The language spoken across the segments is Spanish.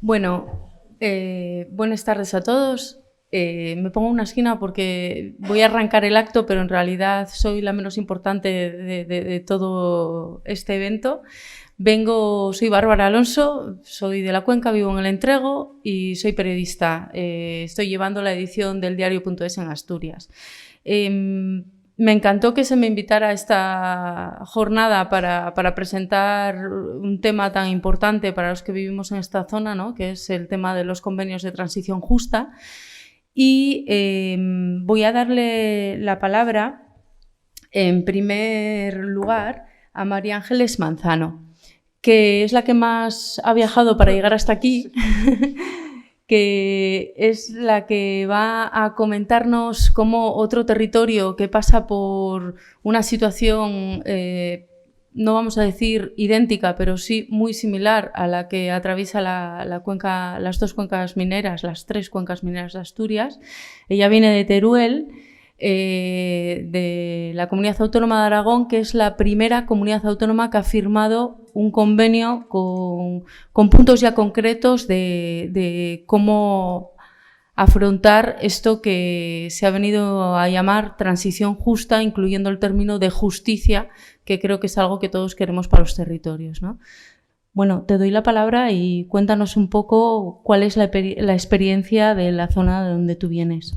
Bueno, buenas tardes a todos. Me pongo en una esquina porque voy a arrancar el acto, pero en realidad soy la menos importante de todo este evento. Soy Bárbara Alonso, soy de la Cuenca, vivo en El Entrego y soy periodista. Estoy llevando la edición del diario.es en Asturias. Me encantó que se me invitara a esta jornada para presentar un tema tan importante para los que vivimos en esta zona, ¿no? Que es el tema de los convenios de transición justa. Y voy a darle la palabra, en primer lugar, a María Ángeles Manzano, que es la que más ha viajado para llegar hasta aquí, que es la que va a comentarnos cómo otro territorio que pasa por una situación, no vamos a decir idéntica, pero sí muy similar a la que atraviesa las dos cuencas mineras, las tres cuencas mineras de Asturias. Ella viene de Teruel, de la Comunidad Autónoma de Aragón, que es la primera comunidad autónoma que ha firmado un convenio con puntos ya concretos de cómo afrontar esto que se ha venido a llamar transición justa, incluyendo el término de justicia, que creo que es algo que todos queremos para los territorios, ¿no? Bueno, te doy la palabra y cuéntanos un poco cuál es la experiencia de la zona de donde tú vienes.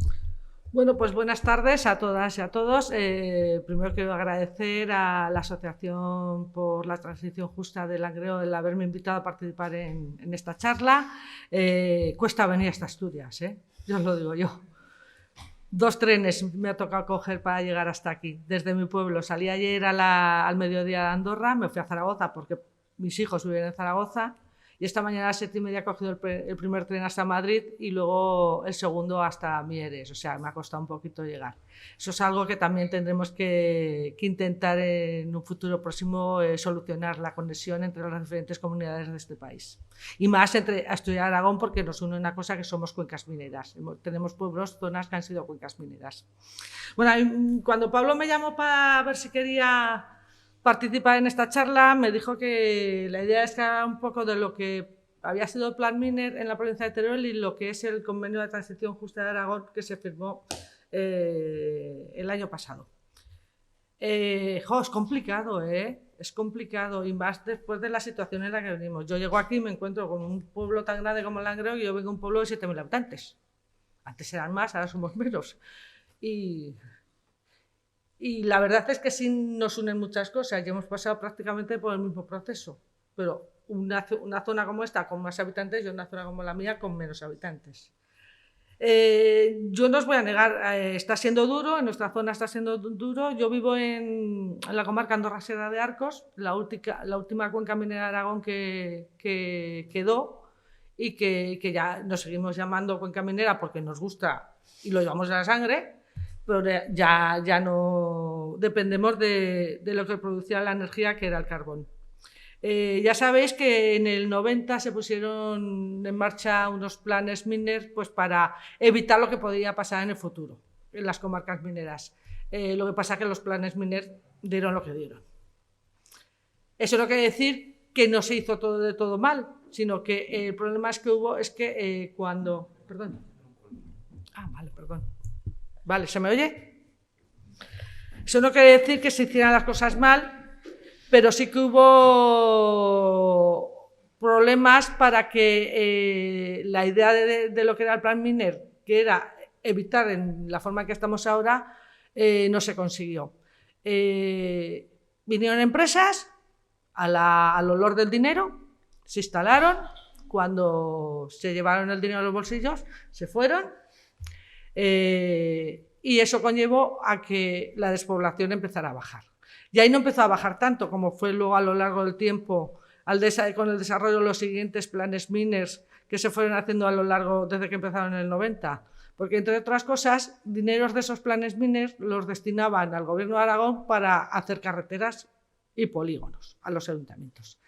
Bueno, pues buenas tardes a todas y a todos. Primero quiero agradecer a la Asociación por la Transición Justa de Langreo el haberme invitado a participar en esta charla. Cuesta venir hasta Asturias, yo os lo digo yo. 2 trenes me ha tocado coger para llegar hasta aquí. Desde mi pueblo salí ayer al mediodía de Andorra, me fui a Zaragoza porque mis hijos viven en Zaragoza. Y esta mañana a las 7:30 he cogido el primer tren hasta Madrid y luego el segundo hasta Mieres. O sea, me ha costado un poquito llegar. Eso es algo que también tendremos que intentar en un futuro próximo solucionar, la conexión entre las diferentes comunidades de este país. Y más entre Asturias y Aragón, porque nos une una cosa, que somos cuencas mineras. Tenemos pueblos, zonas que han sido cuencas mineras. Bueno, cuando Pablo me llamó para ver si quería participar en esta charla, me dijo que la idea es que haga un poco de lo que había sido el Plan Miner en la provincia de Teruel y lo que es el Convenio de Transición Justa de Aragón, que se firmó el año pasado. Es complicado, es complicado, y más después de la situación en la que venimos. Yo llego aquí y me encuentro con un pueblo tan grande como Langreo y yo vengo de un pueblo de 7.000 habitantes. Antes eran más, ahora somos menos. Y la verdad es que sí nos unen muchas cosas y hemos pasado prácticamente por el mismo proceso, pero una zona como esta con más habitantes y una zona como la mía con menos habitantes. Yo no os voy a negar, está siendo duro, en nuestra zona está siendo duro. Yo vivo en la comarca Andorra-Sierra de Arcos, la última cuenca minera de Aragón que quedó y que ya nos seguimos llamando cuenca minera porque nos gusta y lo llevamos en la sangre, pero ya no dependemos de lo que producía la energía, que era el carbón. Ya sabéis que en el 90 se pusieron en marcha unos planes Miner pues, para evitar lo que podía pasar en el futuro en las comarcas mineras. Lo que pasa es que los planes Miner dieron lo que dieron. Eso no quiere decir que no se hizo todo de todo mal, sino que el problema es que cuando... Perdón. Vale, perdón. Vale, ¿se me oye? Eso no quiere decir que se hicieran las cosas mal, pero sí que hubo problemas para que la idea de lo que era el Plan Miner, que era evitar en la forma en que estamos ahora, no se consiguió. Vinieron empresas al olor del dinero, se instalaron, cuando se llevaron el dinero a los bolsillos, se fueron. Y eso conllevó a que la despoblación empezara a bajar. Y ahí no empezó a bajar tanto como fue luego a lo largo del tiempo con el desarrollo de los siguientes planes Miners que se fueron haciendo a lo largo desde que empezaron en el 90. Porque, entre otras cosas, dineros de esos planes Miners los destinaban al Gobierno de Aragón para hacer carreteras y polígonos a los ayuntamientos.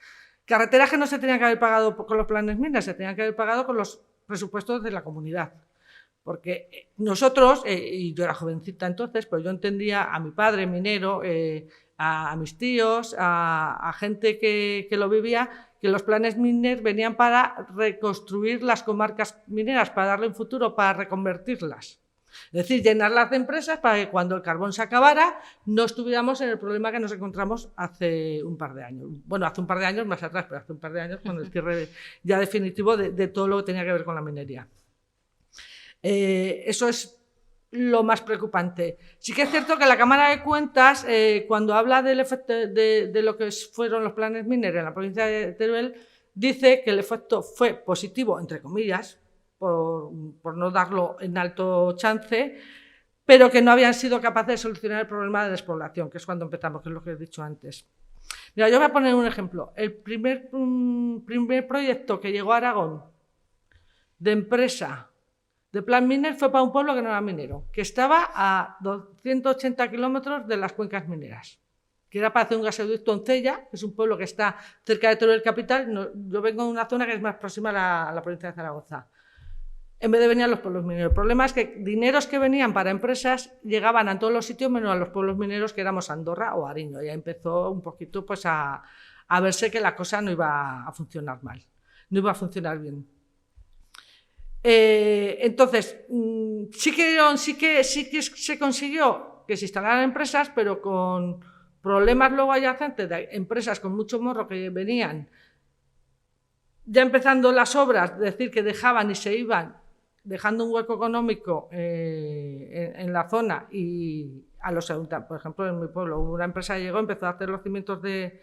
Carreteras que no se tenían que haber pagado con los planes Miners, se tenían que haber pagado con los presupuestos de la comunidad. Porque nosotros, y yo era jovencita entonces, pues yo entendía a mi padre minero, a mis tíos, a gente que lo vivía, que los planes miners venían para reconstruir las comarcas mineras, para darle un futuro, para reconvertirlas. Es decir, llenarlas de empresas para que cuando el carbón se acabara no estuviéramos en el problema que nos encontramos hace un par de años. Bueno, hace un par de años más atrás, pero hace un par de años con el cierre ya definitivo de todo lo que tenía que ver con la minería. Eso es lo más preocupante. Sí que es cierto que la Cámara de Cuentas, cuando habla del efecto de lo que fueron los planes mineros en la provincia de Teruel, dice que el efecto fue positivo, entre comillas, por no darlo en alto chance, pero que no habían sido capaces de solucionar el problema de despoblación, que es cuando empezamos, que es lo que he dicho antes. Mira, yo voy a poner un ejemplo. El primer proyecto que llegó a Aragón de empresa de plan miner fue para un pueblo que no era minero, que estaba a 280 kilómetros de las cuencas mineras, que era para hacer un gasoducto en Cella, que es un pueblo que está cerca de Teruel capital. Yo vengo de una zona que es más próxima a la provincia de Zaragoza. En vez de venir a los pueblos mineros. El problema es que dineros que venían para empresas llegaban a todos los sitios menos a los pueblos mineros, que éramos Andorra o Ariño. Ya empezó un poquito pues, a verse que la cosa no iba a funcionar mal, no iba a funcionar bien. Entonces, sí que se consiguió que se instalaran empresas, pero con problemas luego adyacentes de empresas con mucho morro que venían ya empezando las obras, es decir, que dejaban y se iban, dejando un hueco económico en la zona. Y a los ayuntamientos, por ejemplo, en mi pueblo, una empresa llegó, empezó a hacer los cimientos de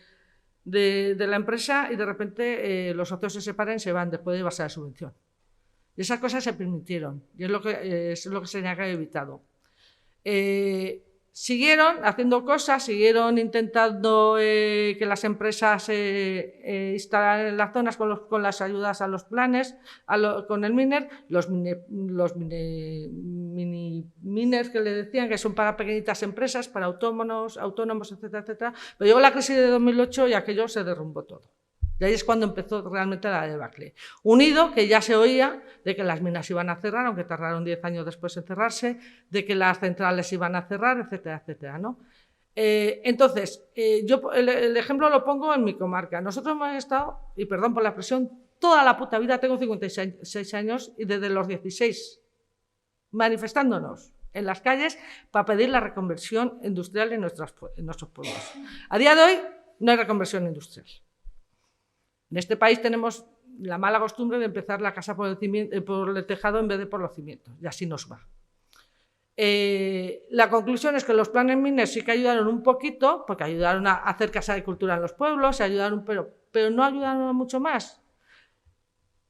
la empresa y de repente los socios se separan y se van después de base de subvención. Y esas cosas se permitieron y es lo que se tenía que haber evitado. Siguieron haciendo cosas, siguieron intentando que las empresas se instalaran en las zonas con las ayudas a los planes, con el miner, los mini miners que le decían, que son para pequeñitas empresas, para autónomos, etcétera, etcétera. Pero llegó la crisis de 2008 y aquello se derrumbó todo. Y ahí es cuando empezó realmente la debacle. Unido, que ya se oía de que las minas iban a cerrar, aunque tardaron 10 años después en cerrarse, de que las centrales iban a cerrar, etcétera, etcétera, ¿no? Entonces, yo el ejemplo lo pongo en mi comarca. Nosotros hemos estado, y perdón por la expresión, toda la puta vida, tengo 56 años, y desde los 16, manifestándonos en las calles para pedir la reconversión industrial en nuestros pueblos. A día de hoy no hay reconversión industrial. En este país tenemos la mala costumbre de empezar la casa por el tejado en vez de por los cimientos, y así nos va. La conclusión es que los planes miners sí que ayudaron un poquito, porque ayudaron a hacer casa de cultura en los pueblos, pero no ayudaron a mucho más.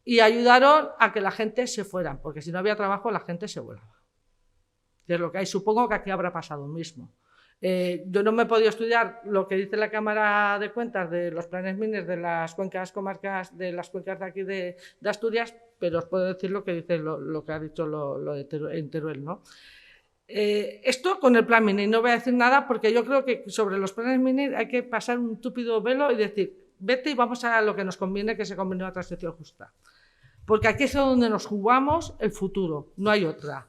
Y ayudaron a que la gente se fuera, porque si no había trabajo la gente se volaba. Y es lo que hay. Supongo que aquí habrá pasado lo mismo. Yo no me he podido estudiar lo que dice la Cámara de Cuentas de los planes miners de las cuencas comarcas, de las cuencas de aquí de Asturias, pero os puedo decir lo que dice lo que ha dicho en Teruel, ¿no? Esto con el plan miner, no voy a decir nada porque yo creo que sobre los planes miners hay que pasar un túpido velo y decir, vete y vamos a lo que nos conviene, que se conviene a la transición justa. Porque aquí es donde nos jugamos el futuro, no hay otra.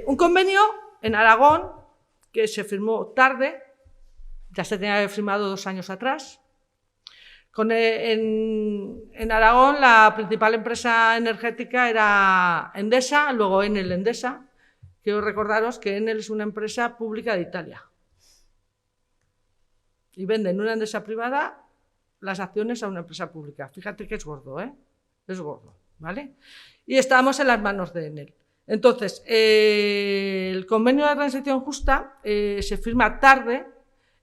Un convenio en Aragón, que se firmó tarde, ya se tenía que haber firmado 2 años atrás. En Aragón la principal empresa energética era Endesa, luego Enel Endesa. Quiero recordaros que Enel es una empresa pública de Italia. Y venden una Endesa privada las acciones a una empresa pública. Fíjate que es gordo, ¿eh? Es gordo, ¿vale? Y estábamos en las manos de Enel. Entonces, el convenio de transición justa se firma tarde,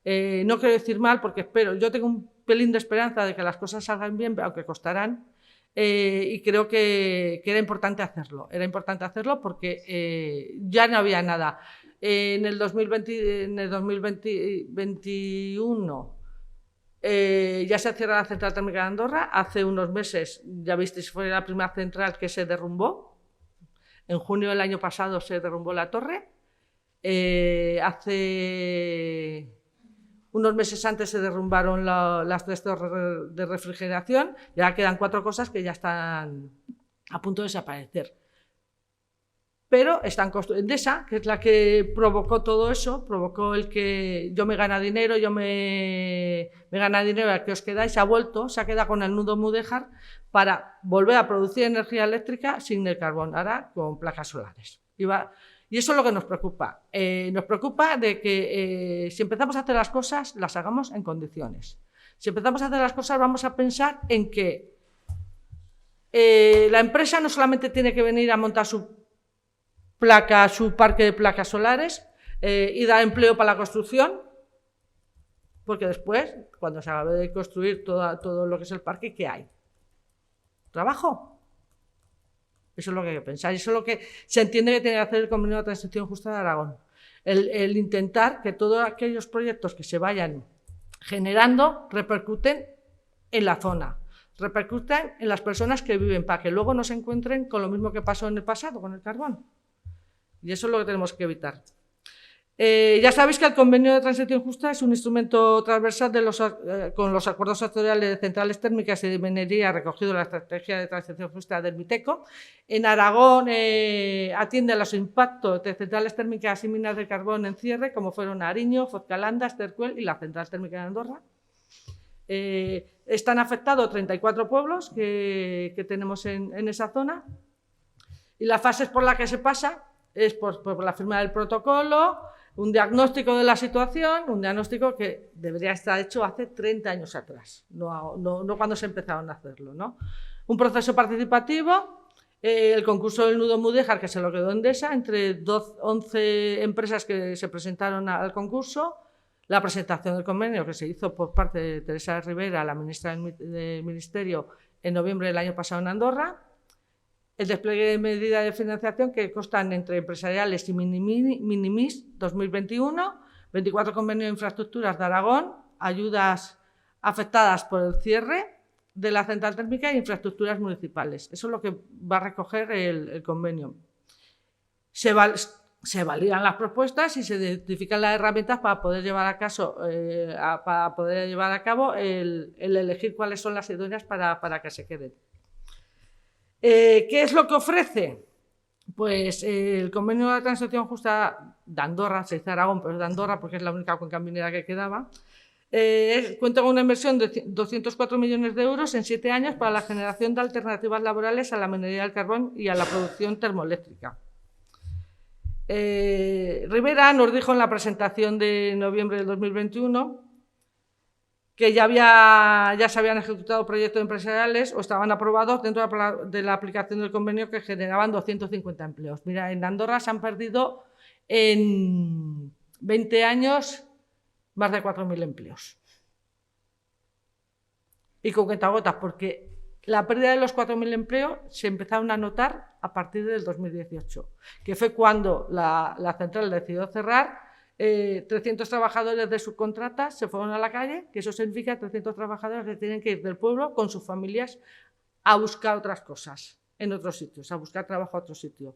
no quiero decir mal porque yo tengo un pelín de esperanza de que las cosas salgan bien, aunque costarán, y creo que era importante hacerlo. Era importante hacerlo porque ya no había nada. En el 2021 ya se cierra la central térmica de Andorra. Hace unos meses, ya visteis, fue la primera central que se derrumbó. En junio del año pasado se derrumbó la torre. Hace unos meses antes se derrumbaron las 3 torres de refrigeración. Ya quedan 4 cosas que ya están a punto de desaparecer. pero están Endesa, que es la que provocó todo eso, provocó el que yo me gana dinero, me gana dinero, al que os quedáis, se ha quedado con el nudo Mudéjar para volver a producir energía eléctrica sin el carbón, ahora con placas solares. Y eso es lo que nos preocupa. Nos preocupa de que si empezamos a hacer las cosas, las hagamos en condiciones. Si empezamos a hacer las cosas, vamos a pensar en que la empresa no solamente tiene que venir a montar su parque de placas solares y dar empleo para la construcción, porque después, cuando se acabe de construir todo lo que es el parque, ¿qué hay? ¿Trabajo? Eso es lo que hay que pensar, eso es lo que se entiende que tiene que hacer el Convenio de Transición Justa de Aragón. El intentar que todos aquellos proyectos que se vayan generando repercuten en la zona, repercuten en las personas que viven, para que luego no se encuentren con lo mismo que pasó en el pasado con el carbón. Y eso es lo que tenemos que evitar. Ya sabéis que el Convenio de Transición Justa es un instrumento transversal con los acuerdos sectoriales de centrales térmicas y de minería recogido en la Estrategia de Transición Justa del MITECO. En Aragón atiende a los impactos de centrales térmicas y minas de carbón en cierre, como fueron Ariño, Fozcalanda, Estercuel y la Central Térmica de Andorra. Están afectados 34 pueblos que tenemos en esa zona. Y las fases por las que se pasa es por la firma del protocolo, un diagnóstico de la situación, un diagnóstico que debería estar hecho hace 30 años atrás, no cuando se empezaron a hacerlo, ¿no? Un proceso participativo, el concurso del nudo Mudéjar, que se lo quedó Endesa, entre 11 empresas que se presentaron al concurso, la presentación del convenio que se hizo por parte de Teresa Rivera, la ministra del Ministerio, en noviembre del año pasado en Andorra, el despliegue de medidas de financiación que constan entre empresariales y Minimis 2021, 24 convenios de infraestructuras de Aragón, ayudas afectadas por el cierre de la central térmica e infraestructuras municipales. Eso es lo que va a recoger el convenio. Se validan las propuestas y se identifican las herramientas para poder llevar a cabo el elegir cuáles son las idóneas para que se queden. ¿Qué es lo que ofrece? Pues el Convenio de Transición Justa de Andorra, se dice Aragón, pero es de Andorra porque es la única cuenca minera que quedaba, cuenta con una inversión de 204 millones de euros en 7 años para la generación de alternativas laborales a la minería del carbón y a la producción termoeléctrica. Rivera nos dijo en la presentación de noviembre del 2021 que ya se habían ejecutado proyectos empresariales o estaban aprobados dentro de la aplicación del convenio que generaban 250 empleos. Mira, en Andorra se han perdido en 20 años más de 4.000 empleos. Y con cuentagotas, porque la pérdida de los 4.000 empleos se empezaron a notar a partir del 2018, que fue cuando la central decidió cerrar. 300 trabajadores de subcontratas se fueron a la calle, que eso significa 300 trabajadores que tienen que ir del pueblo con sus familias a buscar otras cosas en otros sitios, a buscar trabajo a otro sitio.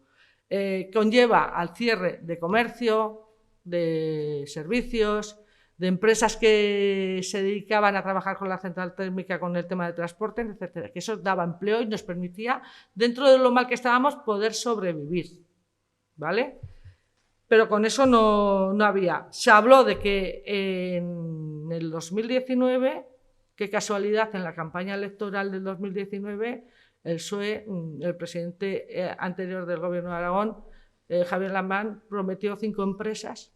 Conlleva al cierre de comercio, de servicios, de empresas que se dedicaban a trabajar con la central térmica con el tema de transporte, etcétera, que eso daba empleo y nos permitía, dentro de lo mal que estábamos, poder sobrevivir, ¿vale? Pero con eso no había. Se habló de que en el 2019, qué casualidad, en la campaña electoral del 2019, el PSOE, el presidente anterior del Gobierno de Aragón, Javier Lamán, prometió 5 empresas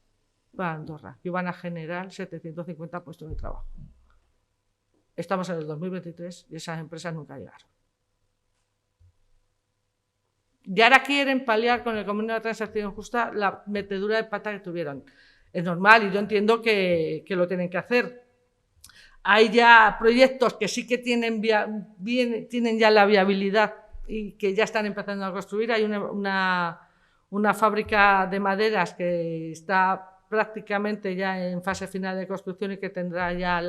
para Andorra, que iban a generar 750 puestos de trabajo. Estamos en el 2023 y esas empresas nunca llegaron. Y ahora quieren paliar con el Convenio de Transición Justa la metedura de pata que tuvieron. Es normal y yo entiendo que lo tienen que hacer. Hay ya proyectos que sí que tienen ya la viabilidad y que ya están empezando a construir. Hay una fábrica de maderas que está prácticamente ya en fase final de construcción y que tendrá ya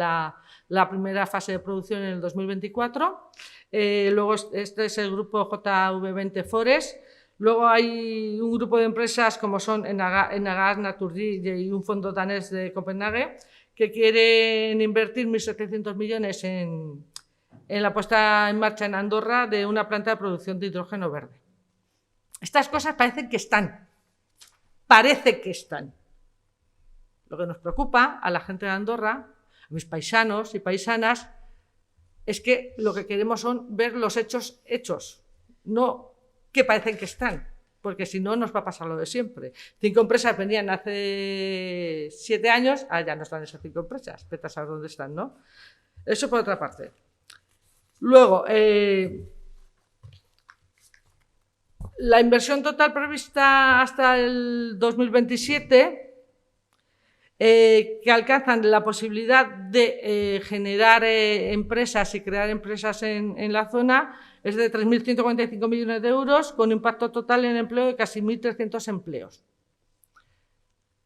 la primera fase de producción en el 2024. Luego este es el grupo JV20 Forest. Luego hay un grupo de empresas como son Enagas, Naturgy y un fondo danés de Copenhague que quieren invertir 1.700 millones en la puesta en marcha en Andorra de una planta de producción de hidrógeno verde. Estas cosas parecen que están. Parece que están. Lo que nos preocupa a la gente de Andorra, a mis paisanos y paisanas, es que lo que queremos son ver los hechos hechos, no que parecen que están, porque si no nos va a pasar lo de siempre. 5 empresas venían hace 7 años, ya no están esas 5 empresas, vete a saber dónde están, ¿no? Eso por otra parte. Luego, la inversión total prevista hasta el 2027, que alcanzan la posibilidad de generar empresas y crear empresas en la zona, es de 3.145 millones de euros, con impacto total en empleo de casi 1.300 empleos.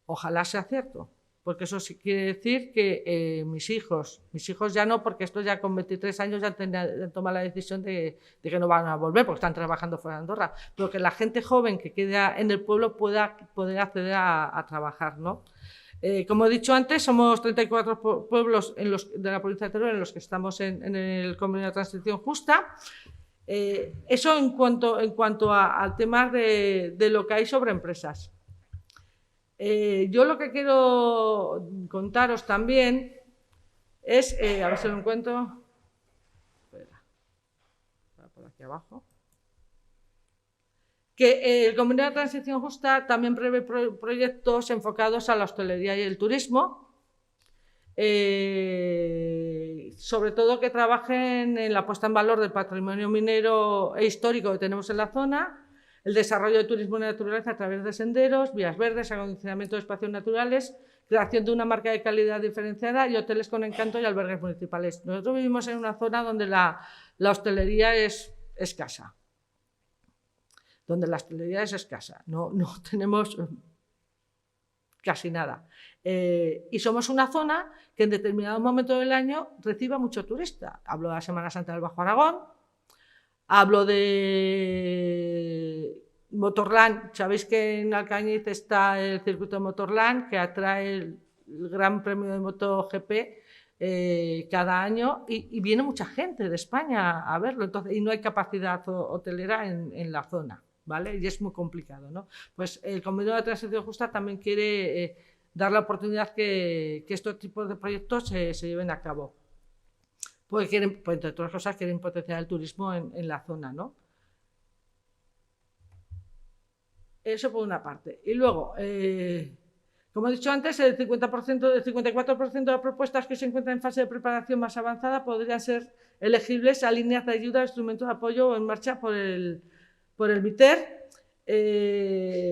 Ojalá sea cierto, porque eso sí quiere decir que mis hijos ya no, porque estos ya con 23 años ya han tomado la decisión de que no van a volver, porque están trabajando fuera de Andorra, pero que la gente joven que queda en el pueblo pueda poder acceder a trabajar, ¿no? Como he dicho antes, somos 34 pueblos de la provincia de Teruel en los que estamos en el convenio de transición justa. Eso en cuanto al tema de lo que hay sobre empresas. Yo lo que quiero contaros también es, a ver si lo encuentro, espera, por aquí abajo, que el Convenio de Transición Justa también prevé proyectos enfocados a la hostelería y el turismo, sobre todo que trabajen en la puesta en valor del patrimonio minero e histórico que tenemos en la zona, el desarrollo de turismo de naturaleza a través de senderos, vías verdes, acondicionamiento de espacios naturales, creación de una marca de calidad diferenciada y hoteles con encanto y albergues municipales. Nosotros vivimos en una zona donde la hostelería es escasa. No tenemos casi nada. Y somos una zona que en determinado momento del año recibe mucho turista. Hablo de la Semana Santa del Bajo Aragón, hablo de Motorland. Sabéis que en Alcañiz está el circuito de Motorland, que atrae el Gran Premio de MotoGP cada año, y viene mucha gente de España a verlo, entonces, y no hay capacidad hotelera en la zona, ¿vale? Y es muy complicado, ¿no? Pues el Convenio de Transición Justa también quiere dar la oportunidad que estos tipos de proyectos se lleven a cabo. Porque quieren, pues, entre otras cosas, quieren potenciar el turismo en la zona, ¿no? Eso por una parte. Y luego, como he dicho antes, el 54% de las propuestas que se encuentran en fase de preparación más avanzada podrían ser elegibles a líneas de ayuda, instrumentos de apoyo en marcha por el MITER.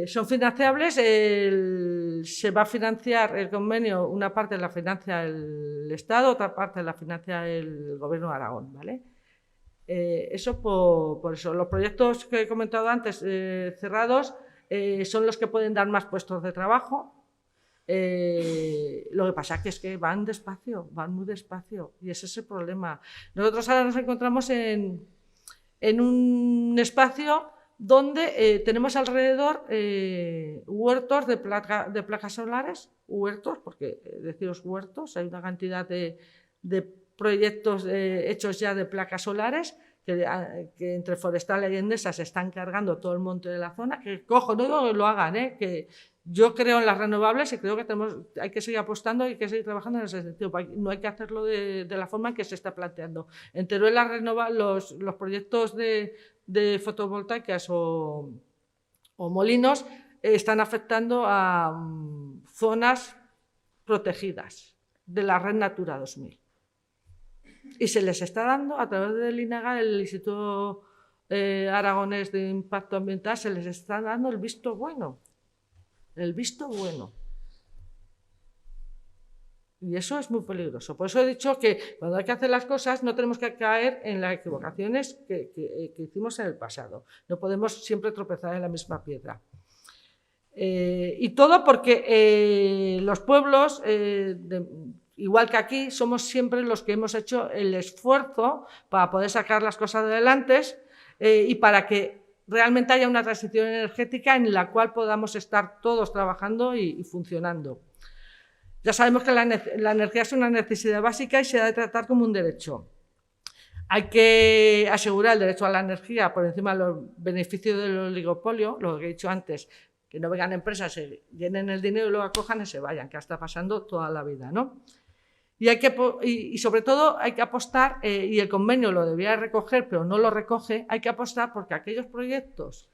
Son financiables, se va a financiar el convenio, una parte la financia el Estado, otra parte la financia el Gobierno de Aragón, ¿vale? Eso por eso. Los proyectos que he comentado antes cerrados son los que pueden dar más puestos de trabajo. Lo que pasa es que van despacio, van muy despacio, y ese es el problema. Nosotros ahora nos encontramos en un espacio donde tenemos alrededor huertos de placas solares, huertos, porque deciros huertos, hay una cantidad de proyectos hechos ya de placas solares que entre Forestal y Endesa se están cargando todo el monte de la zona, que cojo, no digo que lo hagan, que yo creo en las renovables y creo que hay que seguir apostando y hay que seguir trabajando en ese sentido. No hay que hacerlo de la forma en que se está planteando. En Teruel los proyectos de fotovoltaicas o molinos están afectando a zonas protegidas de la Red Natura 2000. Y se les está dando, a través del INAGA, el Instituto Aragonés de Impacto Ambiental, se les está dando el visto bueno. El visto bueno. Y eso es muy peligroso. Por eso he dicho que cuando hay que hacer las cosas no tenemos que caer en las equivocaciones que hicimos en el pasado. No podemos siempre tropezar en la misma piedra. Y todo porque los pueblos, igual que aquí, somos siempre los que hemos hecho el esfuerzo para poder sacar las cosas adelante y para que realmente haya una transición energética en la cual podamos estar todos trabajando y funcionando. Ya sabemos que la energía es una necesidad básica y se ha de tratar como un derecho. Hay que asegurar el derecho a la energía por encima de los beneficios del oligopolio, lo que he dicho antes, que no vengan empresas, se llenen el dinero y lo acojan y se vayan, que está pasando toda la vida, ¿no? Y sobre todo hay que apostar, y el convenio lo debía recoger, pero no lo recoge, hay que apostar porque aquellos proyectos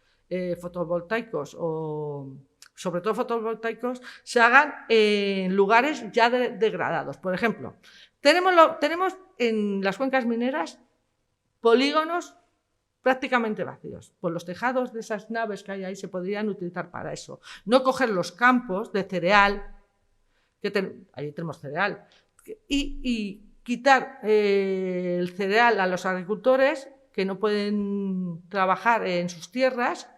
fotovoltaicos o sobre todo fotovoltaicos se hagan en lugares ya degradados. Por ejemplo, tenemos en las cuencas mineras polígonos prácticamente vacíos. Pues los tejados de esas naves que hay ahí se podrían utilizar para eso. No coger los campos de cereal, ahí tenemos cereal, y quitar el cereal a los agricultores que no pueden trabajar en sus tierras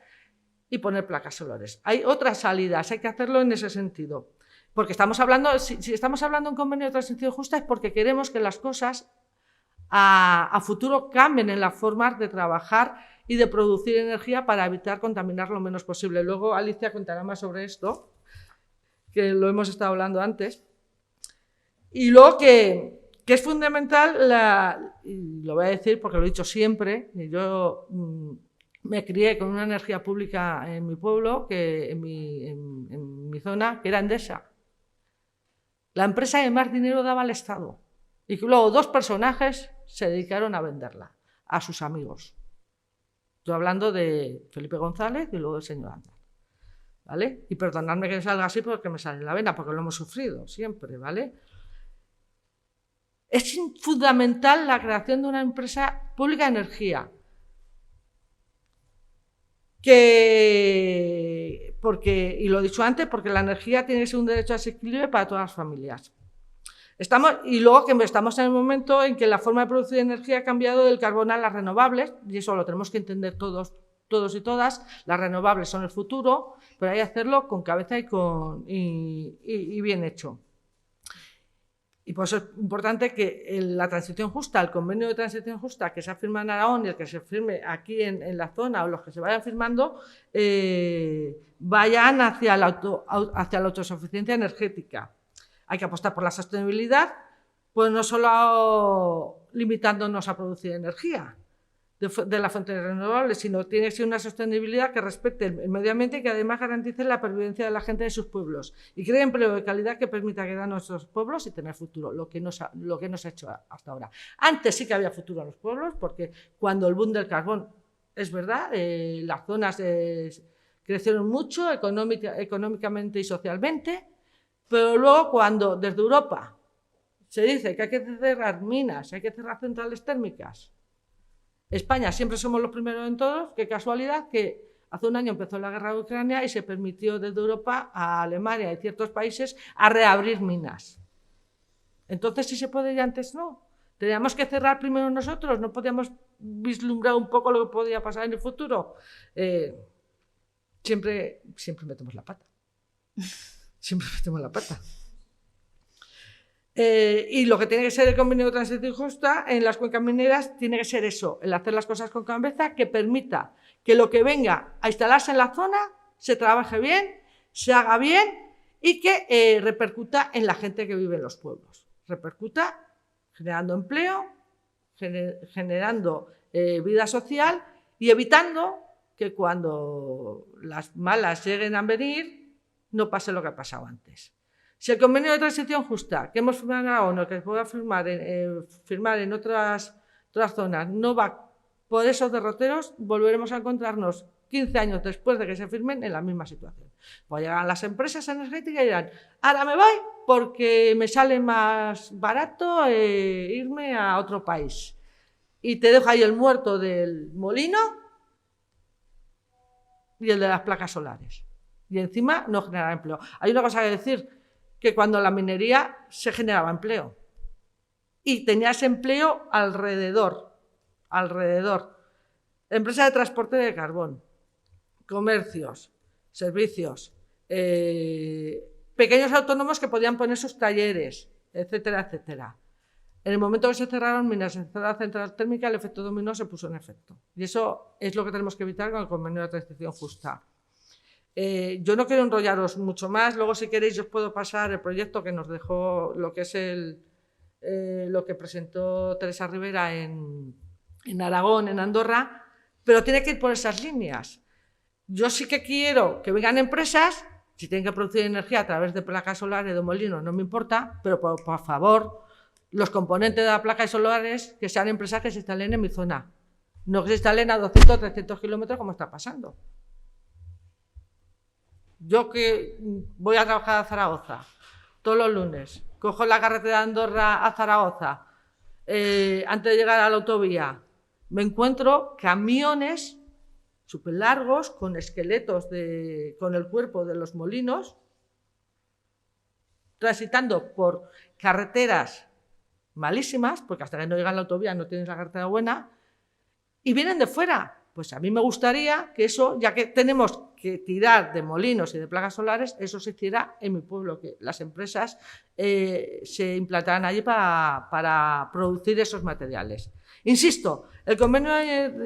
y poner placas solares. Hay otras salidas, hay que hacerlo en ese sentido. Porque estamos hablando, si estamos hablando de un convenio de transición justa es porque queremos que las cosas a futuro cambien en la forma de trabajar y de producir energía para evitar contaminar lo menos posible. Luego Alicia contará más sobre esto, que lo hemos estado hablando antes. Y luego que es fundamental, y lo voy a decir porque lo he dicho siempre, yo me crié con una energía pública en mi pueblo, en mi zona, que era Endesa. La empresa que más dinero daba al Estado. Y luego 2 personajes se dedicaron a venderla a sus amigos. Estoy hablando de Felipe González y luego del señor Andal, ¿vale? Y perdonadme que salga así porque me sale en la vena, porque lo hemos sufrido siempre, ¿vale? Es fundamental la creación de una empresa pública de energía. Y lo he dicho antes, porque la energía tiene que ser un derecho asequible para todas las familias. Y luego que estamos en el momento en que la forma de producir energía ha cambiado del carbón a las renovables, y eso lo tenemos que entender todos y todas. Las renovables son el futuro, pero hay que hacerlo con cabeza y bien hecho. Y por eso es importante que la transición justa, el convenio de transición justa que se ha firmado en Aragón y el que se firme aquí en la zona o los que se vayan firmando, vayan hacia la autosuficiencia energética. Hay que apostar por la sostenibilidad, pues no solo limitándonos a producir energía de las fuentes renovables, sino tiene que ser una sostenibilidad que respete el medio ambiente y que además garantice la pervivencia de la gente de sus pueblos y cree empleo de calidad que permita quedar a nuestros pueblos y tener futuro, lo que no se ha hecho hasta ahora. Antes sí que había futuro a los pueblos, porque cuando el boom del carbón, es verdad, las zonas crecieron mucho económicamente y socialmente, pero luego cuando desde Europa se dice que hay que cerrar minas, hay que cerrar centrales térmicas, España siempre somos los primeros en todos, qué casualidad que hace un año empezó la guerra de Ucrania y se permitió desde Europa a Alemania y ciertos países a reabrir minas. Entonces, ¿sí se puede y antes no? ¿Teníamos que cerrar primero nosotros? ¿No podíamos vislumbrar un poco lo que podía pasar en el futuro? Siempre metemos la pata. Siempre metemos la pata. Y lo que tiene que ser el convenio de transición justa en las cuencas mineras tiene que ser eso, el hacer las cosas con cabeza que permita que lo que venga a instalarse en la zona se trabaje bien, se haga bien y que repercuta en la gente que vive en los pueblos. Repercuta generando empleo, generando vida social y evitando que cuando las malas lleguen a venir no pase lo que ha pasado antes. Si el convenio de transición justa que hemos firmado en Aragón o que se pueda firmar en otras zonas no va por esos derroteros, volveremos a encontrarnos 15 años después de que se firmen en la misma situación. Pues llegan las empresas energéticas y dirán, ahora me voy porque me sale más barato irme a otro país. Y te dejo ahí el muerto del molino y el de las placas solares. Y encima no generará empleo. Hay una cosa que decir, que cuando la minería se generaba empleo y tenías empleo alrededor. Empresas de transporte de carbón, comercios, servicios, pequeños autónomos que podían poner sus talleres, etcétera, etcétera. En el momento que se cerraron minas, se cerró la central térmica, el efecto dominó se puso en efecto. Y eso es lo que tenemos que evitar con el convenio de transición justa. Yo no quiero enrollaros mucho más, luego si queréis os puedo pasar el proyecto que nos dejó, lo que es lo que presentó Teresa Rivera en en Aragón, en Andorra, pero tiene que ir por esas líneas. Yo sí que quiero que vengan empresas, si tienen que producir energía a través de placas solares, de molinos, no me importa, pero por favor, los componentes de las placas solares que sean empresas que se instalen en mi zona, no que se instalen a 200, 300 kilómetros como está pasando. Yo que voy a trabajar a Zaragoza todos los lunes, cojo la carretera de Andorra a Zaragoza, antes de llegar a la autovía, me encuentro camiones súper largos con esqueletos con el cuerpo de los molinos, transitando por carreteras malísimas, porque hasta que no llegan a la autovía no tienes la carretera buena, y vienen de fuera. Pues a mí me gustaría que eso, ya que tenemos que tirar de molinos y de placas solares, eso se hiciera en mi pueblo, que las empresas se implantaran allí para producir esos materiales. Insisto, el convenio,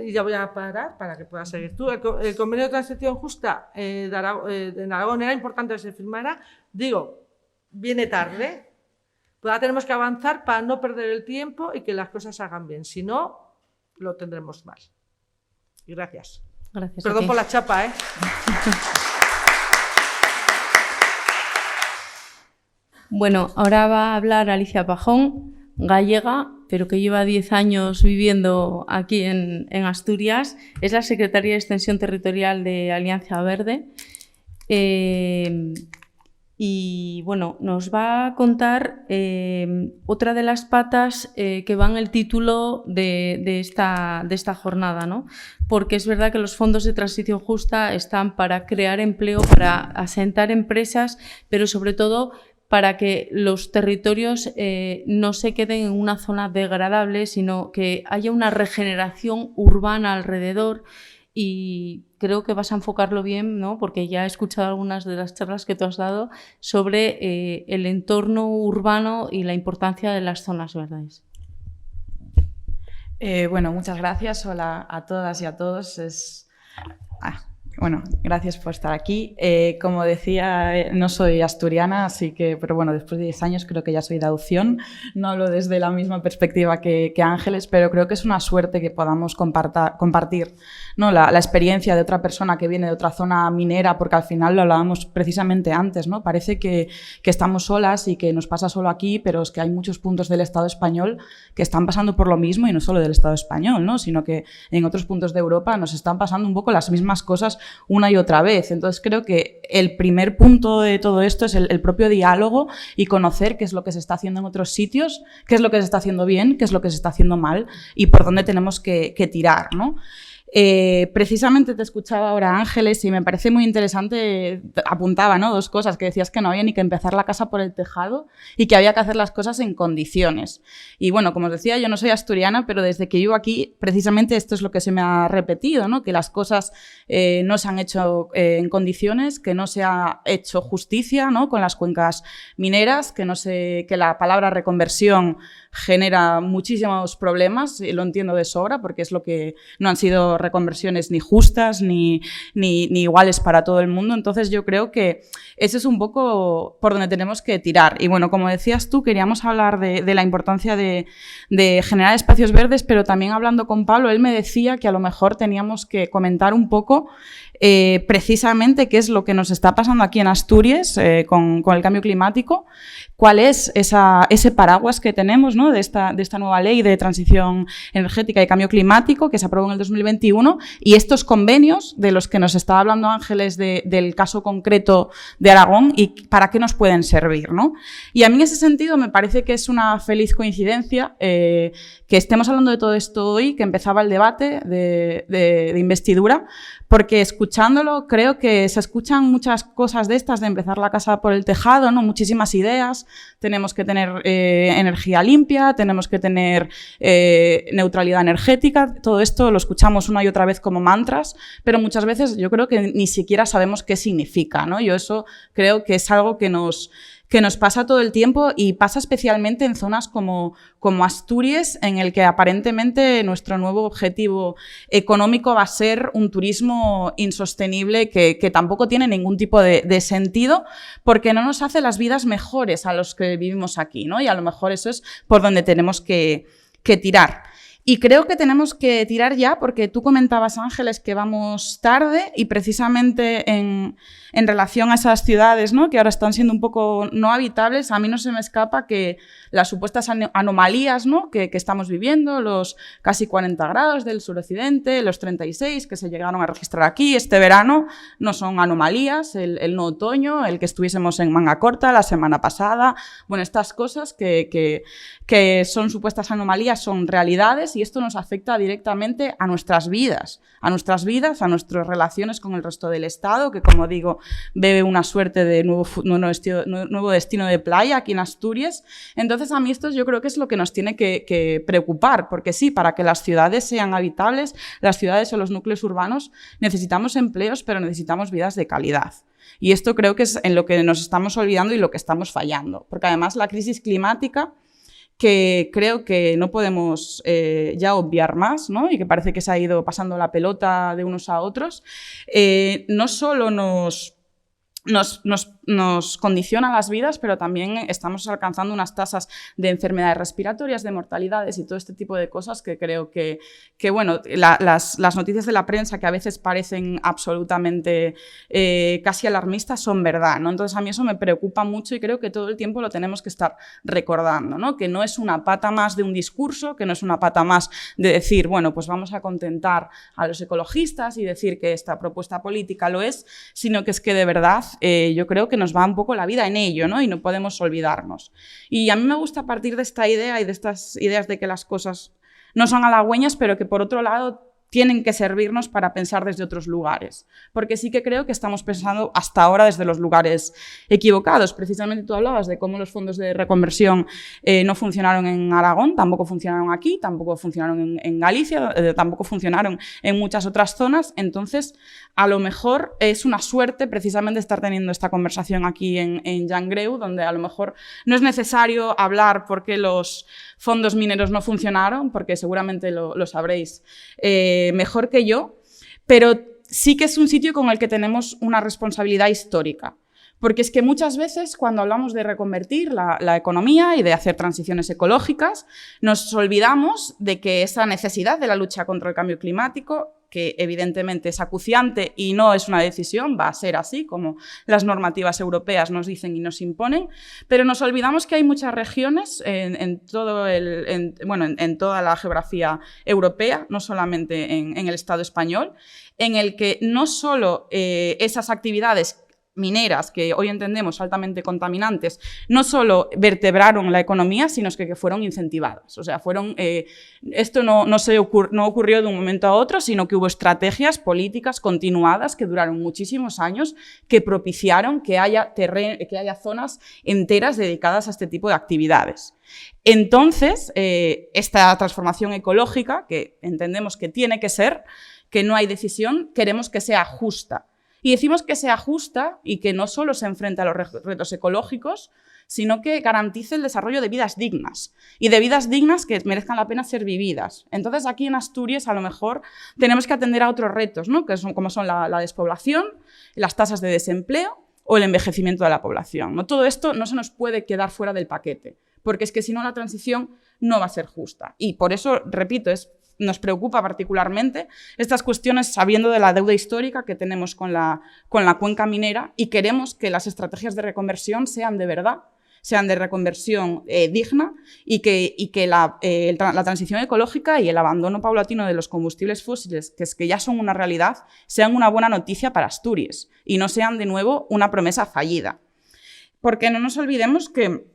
y ya voy a parar para que puedas seguir tú, el convenio de transición justa en Aragón era importante que se firmara, digo, viene tarde, pero tenemos que avanzar para no perder el tiempo y que las cosas se hagan bien, si no, lo tendremos mal. Y gracias. Gracias. Perdón por la chapa, ¿eh? Bueno, ahora va a hablar Alicia Pajón, gallega, pero que lleva 10 años viviendo aquí en Asturias. Es la secretaria de Extensión Territorial de Alianza Verde. Y bueno, nos va a contar otra de las patas que va en el título de esta jornada, ¿no? Porque es verdad que los fondos de transición justa están para crear empleo, para asentar empresas, pero sobre todo para que los territorios no se queden en una zona degradable, sino que haya una regeneración urbana alrededor. Y creo que vas a enfocarlo bien, ¿no? Porque ya he escuchado algunas de las charlas que tú has dado sobre el entorno urbano y la importancia de las zonas verdes. Bueno, muchas gracias. Hola a todas y a todos. Bueno, gracias por estar aquí. Como decía, no soy asturiana, pero bueno, después de 10 años creo que ya soy de adopción. No hablo desde la misma perspectiva que Ángeles, pero creo que es una suerte que podamos compartir, ¿no? la experiencia de otra persona que viene de otra zona minera, porque al final lo hablábamos precisamente antes, ¿no? Parece que estamos solas y que nos pasa solo aquí, pero es que hay muchos puntos del Estado español que están pasando por lo mismo, y no solo del Estado español, ¿no? Sino que en otros puntos de Europa nos están pasando un poco las mismas cosas una y otra vez. Entonces creo que el primer punto de todo esto es el propio diálogo y conocer qué es lo que se está haciendo en otros sitios, qué es lo que se está haciendo bien, qué es lo que se está haciendo mal y por dónde tenemos que tirar, ¿no? Precisamente te escuchaba ahora, Ángeles, y me parece muy interesante, apuntaba, ¿no? 2 cosas, que decías que no había ni que empezar la casa por el tejado y que había que hacer las cosas en condiciones. Y bueno, como os decía, yo no soy asturiana, pero desde que vivo aquí, precisamente esto es lo que se me ha repetido, ¿no? Que las cosas no se han hecho en condiciones, que no se ha hecho justicia, ¿no? Con las cuencas mineras, que la palabra reconversión genera muchísimos problemas, y lo entiendo de sobra, porque es lo que no han sido reconversiones ni justas ni iguales para todo el mundo. Entonces yo creo que ese es un poco por donde tenemos que tirar. Y bueno, como decías tú, queríamos hablar de la importancia de generar espacios verdes, pero también hablando con Pablo, él me decía que a lo mejor teníamos que comentar un poco precisamente qué es lo que nos está pasando aquí en Asturias con el cambio climático, cuál es ese paraguas que tenemos, ¿no? de esta nueva ley de transición energética y cambio climático que se aprobó en el 2021, y estos convenios de los que nos estaba hablando Ángeles del caso concreto de Aragón y para qué nos pueden servir, ¿no? Y a mí en ese sentido me parece que es una feliz coincidencia que estemos hablando de todo esto hoy, que empezaba el debate de investidura, porque escuchándolo creo que se escuchan muchas cosas de estas, de empezar la casa por el tejado, ¿no? Muchísimas ideas. Tenemos que tener energía limpia, tenemos que tener neutralidad energética. Todo esto lo escuchamos una y otra vez como mantras, pero muchas veces yo creo que ni siquiera sabemos qué significa, ¿no? Yo eso creo que es algo que nos pasa todo el tiempo, y pasa especialmente en zonas como Asturias, en el que aparentemente nuestro nuevo objetivo económico va a ser un turismo insostenible que tampoco tiene ningún tipo de sentido, porque no nos hace las vidas mejores a los que vivimos aquí, ¿no? Y a lo mejor eso es por donde tenemos que tirar. Y creo que tenemos que tirar ya, porque tú comentabas, Ángeles, que vamos tarde y precisamente en relación a esas ciudades, ¿no?, que ahora están siendo un poco no habitables, a mí no se me escapa que las supuestas anomalías, ¿no?, que estamos viviendo, los casi 40 grados del suroccidente, los 36 que se llegaron a registrar aquí este verano, no son anomalías, el no otoño, el que estuviésemos en manga corta la semana pasada, bueno, estas cosas que son supuestas anomalías son realidades y esto nos afecta directamente a nuestras vidas, a nuestras relaciones con el resto del Estado, que, como digo, bebe una suerte de nuevo destino de playa aquí en Asturias. Entonces, a mí esto yo creo que es lo que nos tiene que preocupar, porque sí, para que las ciudades sean habitables, las ciudades o los núcleos urbanos, necesitamos empleos, pero necesitamos vidas de calidad. Y esto creo que es en lo que nos estamos olvidando y lo que estamos fallando, porque además la crisis climática, que creo que no podemos ya obviar más, ¿no?, y que parece que se ha ido pasando la pelota de unos a otros, no solo nos condiciona las vidas, pero también estamos alcanzando unas tasas de enfermedades respiratorias, de mortalidades y todo este tipo de cosas que creo que bueno, las noticias de la prensa, que a veces parecen absolutamente casi alarmistas, son verdad, ¿no? Entonces, a mí eso me preocupa mucho y creo que todo el tiempo lo tenemos que estar recordando, ¿no?, que no es una pata más de un discurso, que no es una pata más de decir, bueno, pues vamos a contentar a los ecologistas y decir que esta propuesta política lo es, sino que es que de verdad yo creo que nos va un poco la vida en ello, ¿no?, y no podemos olvidarnos. Y a mí me gusta partir de esta idea y de estas ideas de que las cosas no son halagüeñas, pero que por otro lado tienen que servirnos para pensar desde otros lugares, porque sí que creo que estamos pensando hasta ahora desde los lugares equivocados. Precisamente tú hablabas de cómo los fondos de reconversión no funcionaron en Aragón, tampoco funcionaron aquí, tampoco funcionaron en Galicia, tampoco funcionaron en muchas otras zonas. Entonces, a lo mejor es una suerte precisamente estar teniendo esta conversación aquí en Llangreu, donde a lo mejor no es necesario hablar por qué los fondos mineros no funcionaron, porque seguramente lo sabréis mejor que yo, pero sí que es un sitio con el que tenemos una responsabilidad histórica. Porque es que muchas veces cuando hablamos de reconvertir la economía y de hacer transiciones ecológicas, nos olvidamos de que esa necesidad de la lucha contra el cambio climático, que evidentemente es acuciante y no es una decisión, va a ser así como las normativas europeas nos dicen y nos imponen, pero nos olvidamos que hay muchas regiones en toda la geografía europea, no solamente en el Estado español, en el que no solo esas actividades mineras, que hoy entendemos altamente contaminantes, no solo vertebraron la economía, sino que fueron incentivadas. O sea, esto no ocurrió de un momento a otro, sino que hubo estrategias políticas continuadas que duraron muchísimos años, que propiciaron que haya zonas enteras dedicadas a este tipo de actividades. Entonces, esta transformación ecológica, que entendemos que tiene que ser, que no hay decisión, queremos que sea justa. Y decimos que sea justa y que no solo se enfrente a los retos ecológicos, sino que garantice el desarrollo de vidas dignas y de vidas dignas que merezcan la pena ser vividas. Entonces, aquí en Asturias, a lo mejor, tenemos que atender a otros retos, ¿no?, como son la despoblación, las tasas de desempleo o el envejecimiento de la población, ¿no? Todo esto no se nos puede quedar fuera del paquete, porque es que si no, la transición no va a ser justa. Y por eso, repito, nos preocupa particularmente estas cuestiones, sabiendo de la deuda histórica que tenemos con la cuenca minera, y queremos que las estrategias de reconversión sean de verdad, sean de reconversión digna, y que la transición ecológica y el abandono paulatino de los combustibles fósiles, que ya son una realidad, sean una buena noticia para Asturias y no sean de nuevo una promesa fallida. Porque no nos olvidemos que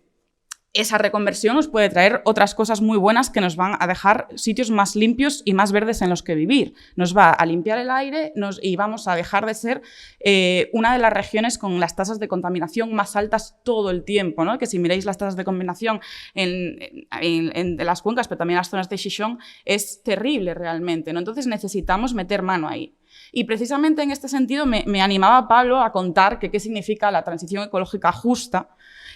esa reconversión nos puede traer otras cosas muy buenas que nos van a dejar sitios más limpios y más verdes en los que vivir. Nos va a limpiar el aire y vamos a dejar de ser una de las regiones con las tasas de contaminación más altas todo el tiempo, ¿no? Que si miráis las tasas de contaminación en las cuencas, pero también en las zonas de Xixón, es terrible realmente, ¿no? Entonces necesitamos meter mano ahí. Y precisamente en este sentido me animaba Pablo a contar qué significa la transición ecológica justa.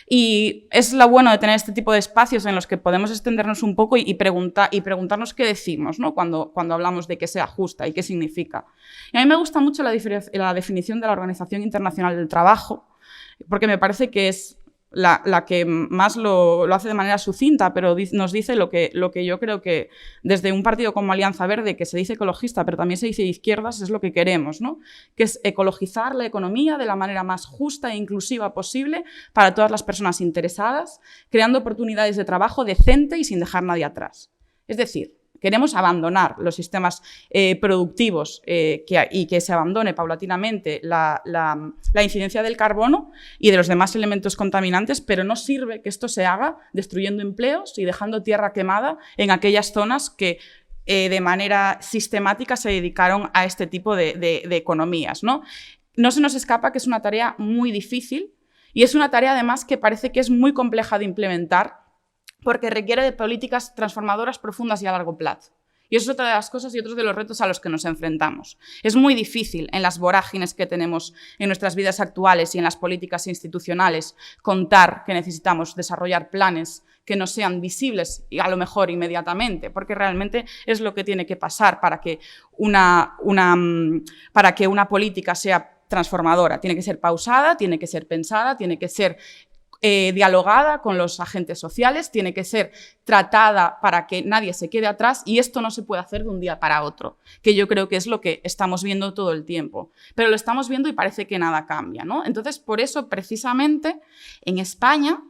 Y es lo bueno de tener este tipo de espacios en los que podemos extendernos un poco y preguntarnos qué decimos, ¿no?, cuando hablamos de que sea justa y qué significa. Y a mí me gusta mucho la definición de la Organización Internacional del Trabajo, porque me parece que es la que más lo hace de manera sucinta, pero nos dice lo que yo creo que desde un partido como Alianza Verde, que se dice ecologista, pero también se dice de izquierdas, es lo que queremos, ¿no? Que es ecologizar la economía de la manera más justa e inclusiva posible para todas las personas interesadas, creando oportunidades de trabajo decente y sin dejar nadie atrás. Es decir, queremos abandonar los sistemas productivos y que se abandone paulatinamente la incidencia del carbono y de los demás elementos contaminantes, pero no sirve que esto se haga destruyendo empleos y dejando tierra quemada en aquellas zonas que de manera sistemática se dedicaron a este tipo de economías, ¿no? No se nos escapa que es una tarea muy difícil y es una tarea además que parece que es muy compleja de implementar, porque requiere de políticas transformadoras profundas y a largo plazo. Y eso es otra de las cosas y otros de los retos a los que nos enfrentamos. Es muy difícil en las vorágines que tenemos en nuestras vidas actuales y en las políticas institucionales contar que necesitamos desarrollar planes que no sean visibles y a lo mejor inmediatamente, porque realmente es lo que tiene que pasar para que una política sea transformadora. Tiene que ser pausada, tiene que ser pensada, tiene que ser dialogada con los agentes sociales, tiene que ser tratada para que nadie se quede atrás y esto no se puede hacer de un día para otro, que yo creo que es lo que estamos viendo todo el tiempo. Pero lo estamos viendo y parece que nada cambia, ¿no? Entonces, por eso, precisamente, en España,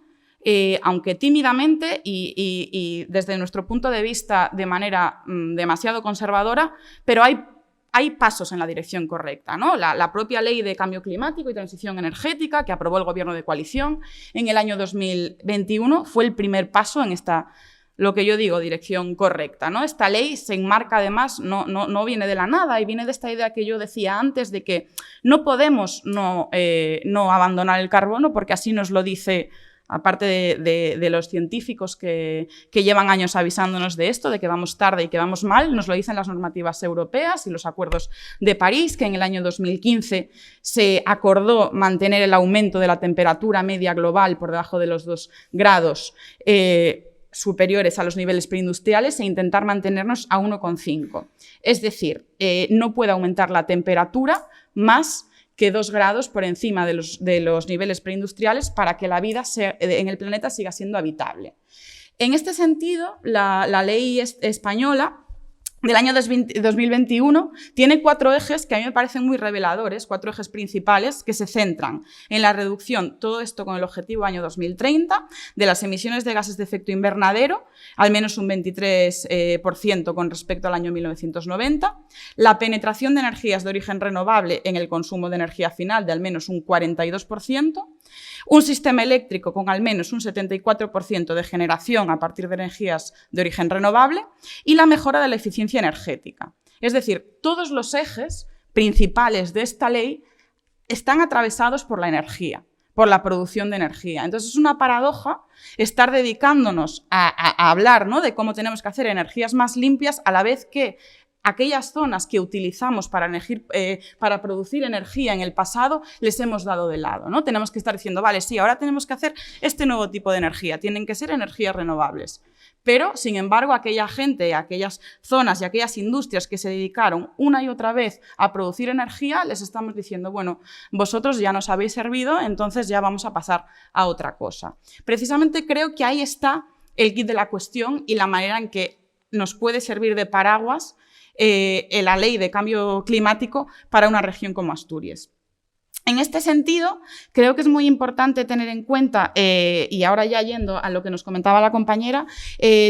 aunque tímidamente y desde nuestro punto de vista de manera demasiado conservadora, pero hay pasos en la dirección correcta, ¿no? La propia Ley de Cambio Climático y Transición Energética que aprobó el Gobierno de coalición en el año 2021 fue el primer paso en esta, lo que yo digo, dirección correcta, ¿no? Esta ley se enmarca además, no viene de la nada y viene de esta idea que yo decía antes de que no podemos no abandonar el carbono porque así nos lo dice, aparte de los científicos que llevan años avisándonos de esto, de que vamos tarde y que vamos mal, nos lo dicen las normativas europeas y los acuerdos de París, que en el año 2015 se acordó mantener el aumento de la temperatura media global por debajo de los 2 grados superiores a los niveles preindustriales e intentar mantenernos a 1,5. Es decir, no puede aumentar la temperatura más que 2 grados por encima de los niveles preindustriales para que la vida en el planeta siga siendo habitable. En este sentido, la ley española del año 2021 tiene 4 ejes que a mí me parecen muy reveladores, 4 ejes principales que se centran en la reducción, todo esto con el objetivo año 2030, de las emisiones de gases de efecto invernadero, al menos un 23% con respecto al año 1990, la penetración de energías de origen renovable en el consumo de energía final de al menos un 42%, un sistema eléctrico con al menos un 74% de generación a partir de energías de origen renovable y la mejora de la eficiencia energética. Es decir, todos los ejes principales de esta ley están atravesados por la energía, por la producción de energía. Entonces es una paradoja estar dedicándonos a hablar, ¿no?, de cómo tenemos que hacer energías más limpias a la vez que aquellas zonas que utilizamos para producir energía en el pasado les hemos dado de lado, ¿no? Tenemos que estar diciendo, vale, sí, ahora tenemos que hacer este nuevo tipo de energía, tienen que ser energías renovables. Pero, sin embargo, aquella gente, aquellas zonas y aquellas industrias que se dedicaron una y otra vez a producir energía, les estamos diciendo, bueno, vosotros ya nos habéis servido, entonces ya vamos a pasar a otra cosa. Precisamente creo que ahí está el quid de la cuestión y la manera en que nos puede servir de paraguas la ley de cambio climático para una región como Asturias. En este sentido, creo que es muy importante tener en cuenta, y ahora ya yendo a lo que nos comentaba la compañera,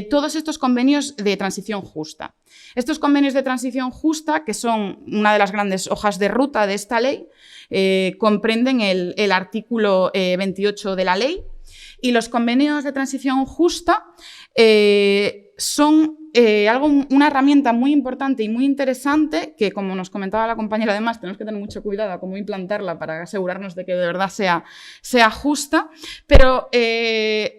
todos estos convenios de transición justa. Estos convenios de transición justa, que son una de las grandes hojas de ruta de esta ley, comprenden el artículo 28 de la ley, y los convenios de transición justa son una herramienta muy importante y muy interesante que, como nos comentaba la compañera, además tenemos que tener mucho cuidado a cómo implantarla para asegurarnos de que de verdad sea justa, pero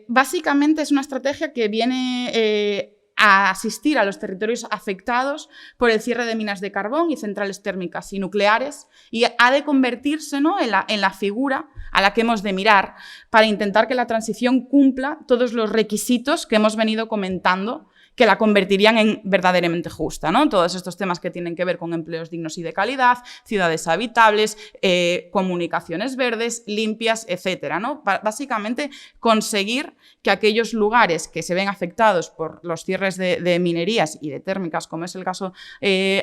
básicamente es una estrategia que viene a asistir a los territorios afectados por el cierre de minas de carbón y centrales térmicas y nucleares y ha de convertirse, ¿no?, en la figura a la que hemos de mirar para intentar que la transición cumpla todos los requisitos que hemos venido comentando que la convertirían en verdaderamente justa, ¿no? Todos estos temas que tienen que ver con empleos dignos y de calidad, ciudades habitables, comunicaciones verdes, limpias, etcétera, ¿no? Básicamente conseguir que aquellos lugares que se ven afectados por los cierres de minerías y de térmicas, como es el caso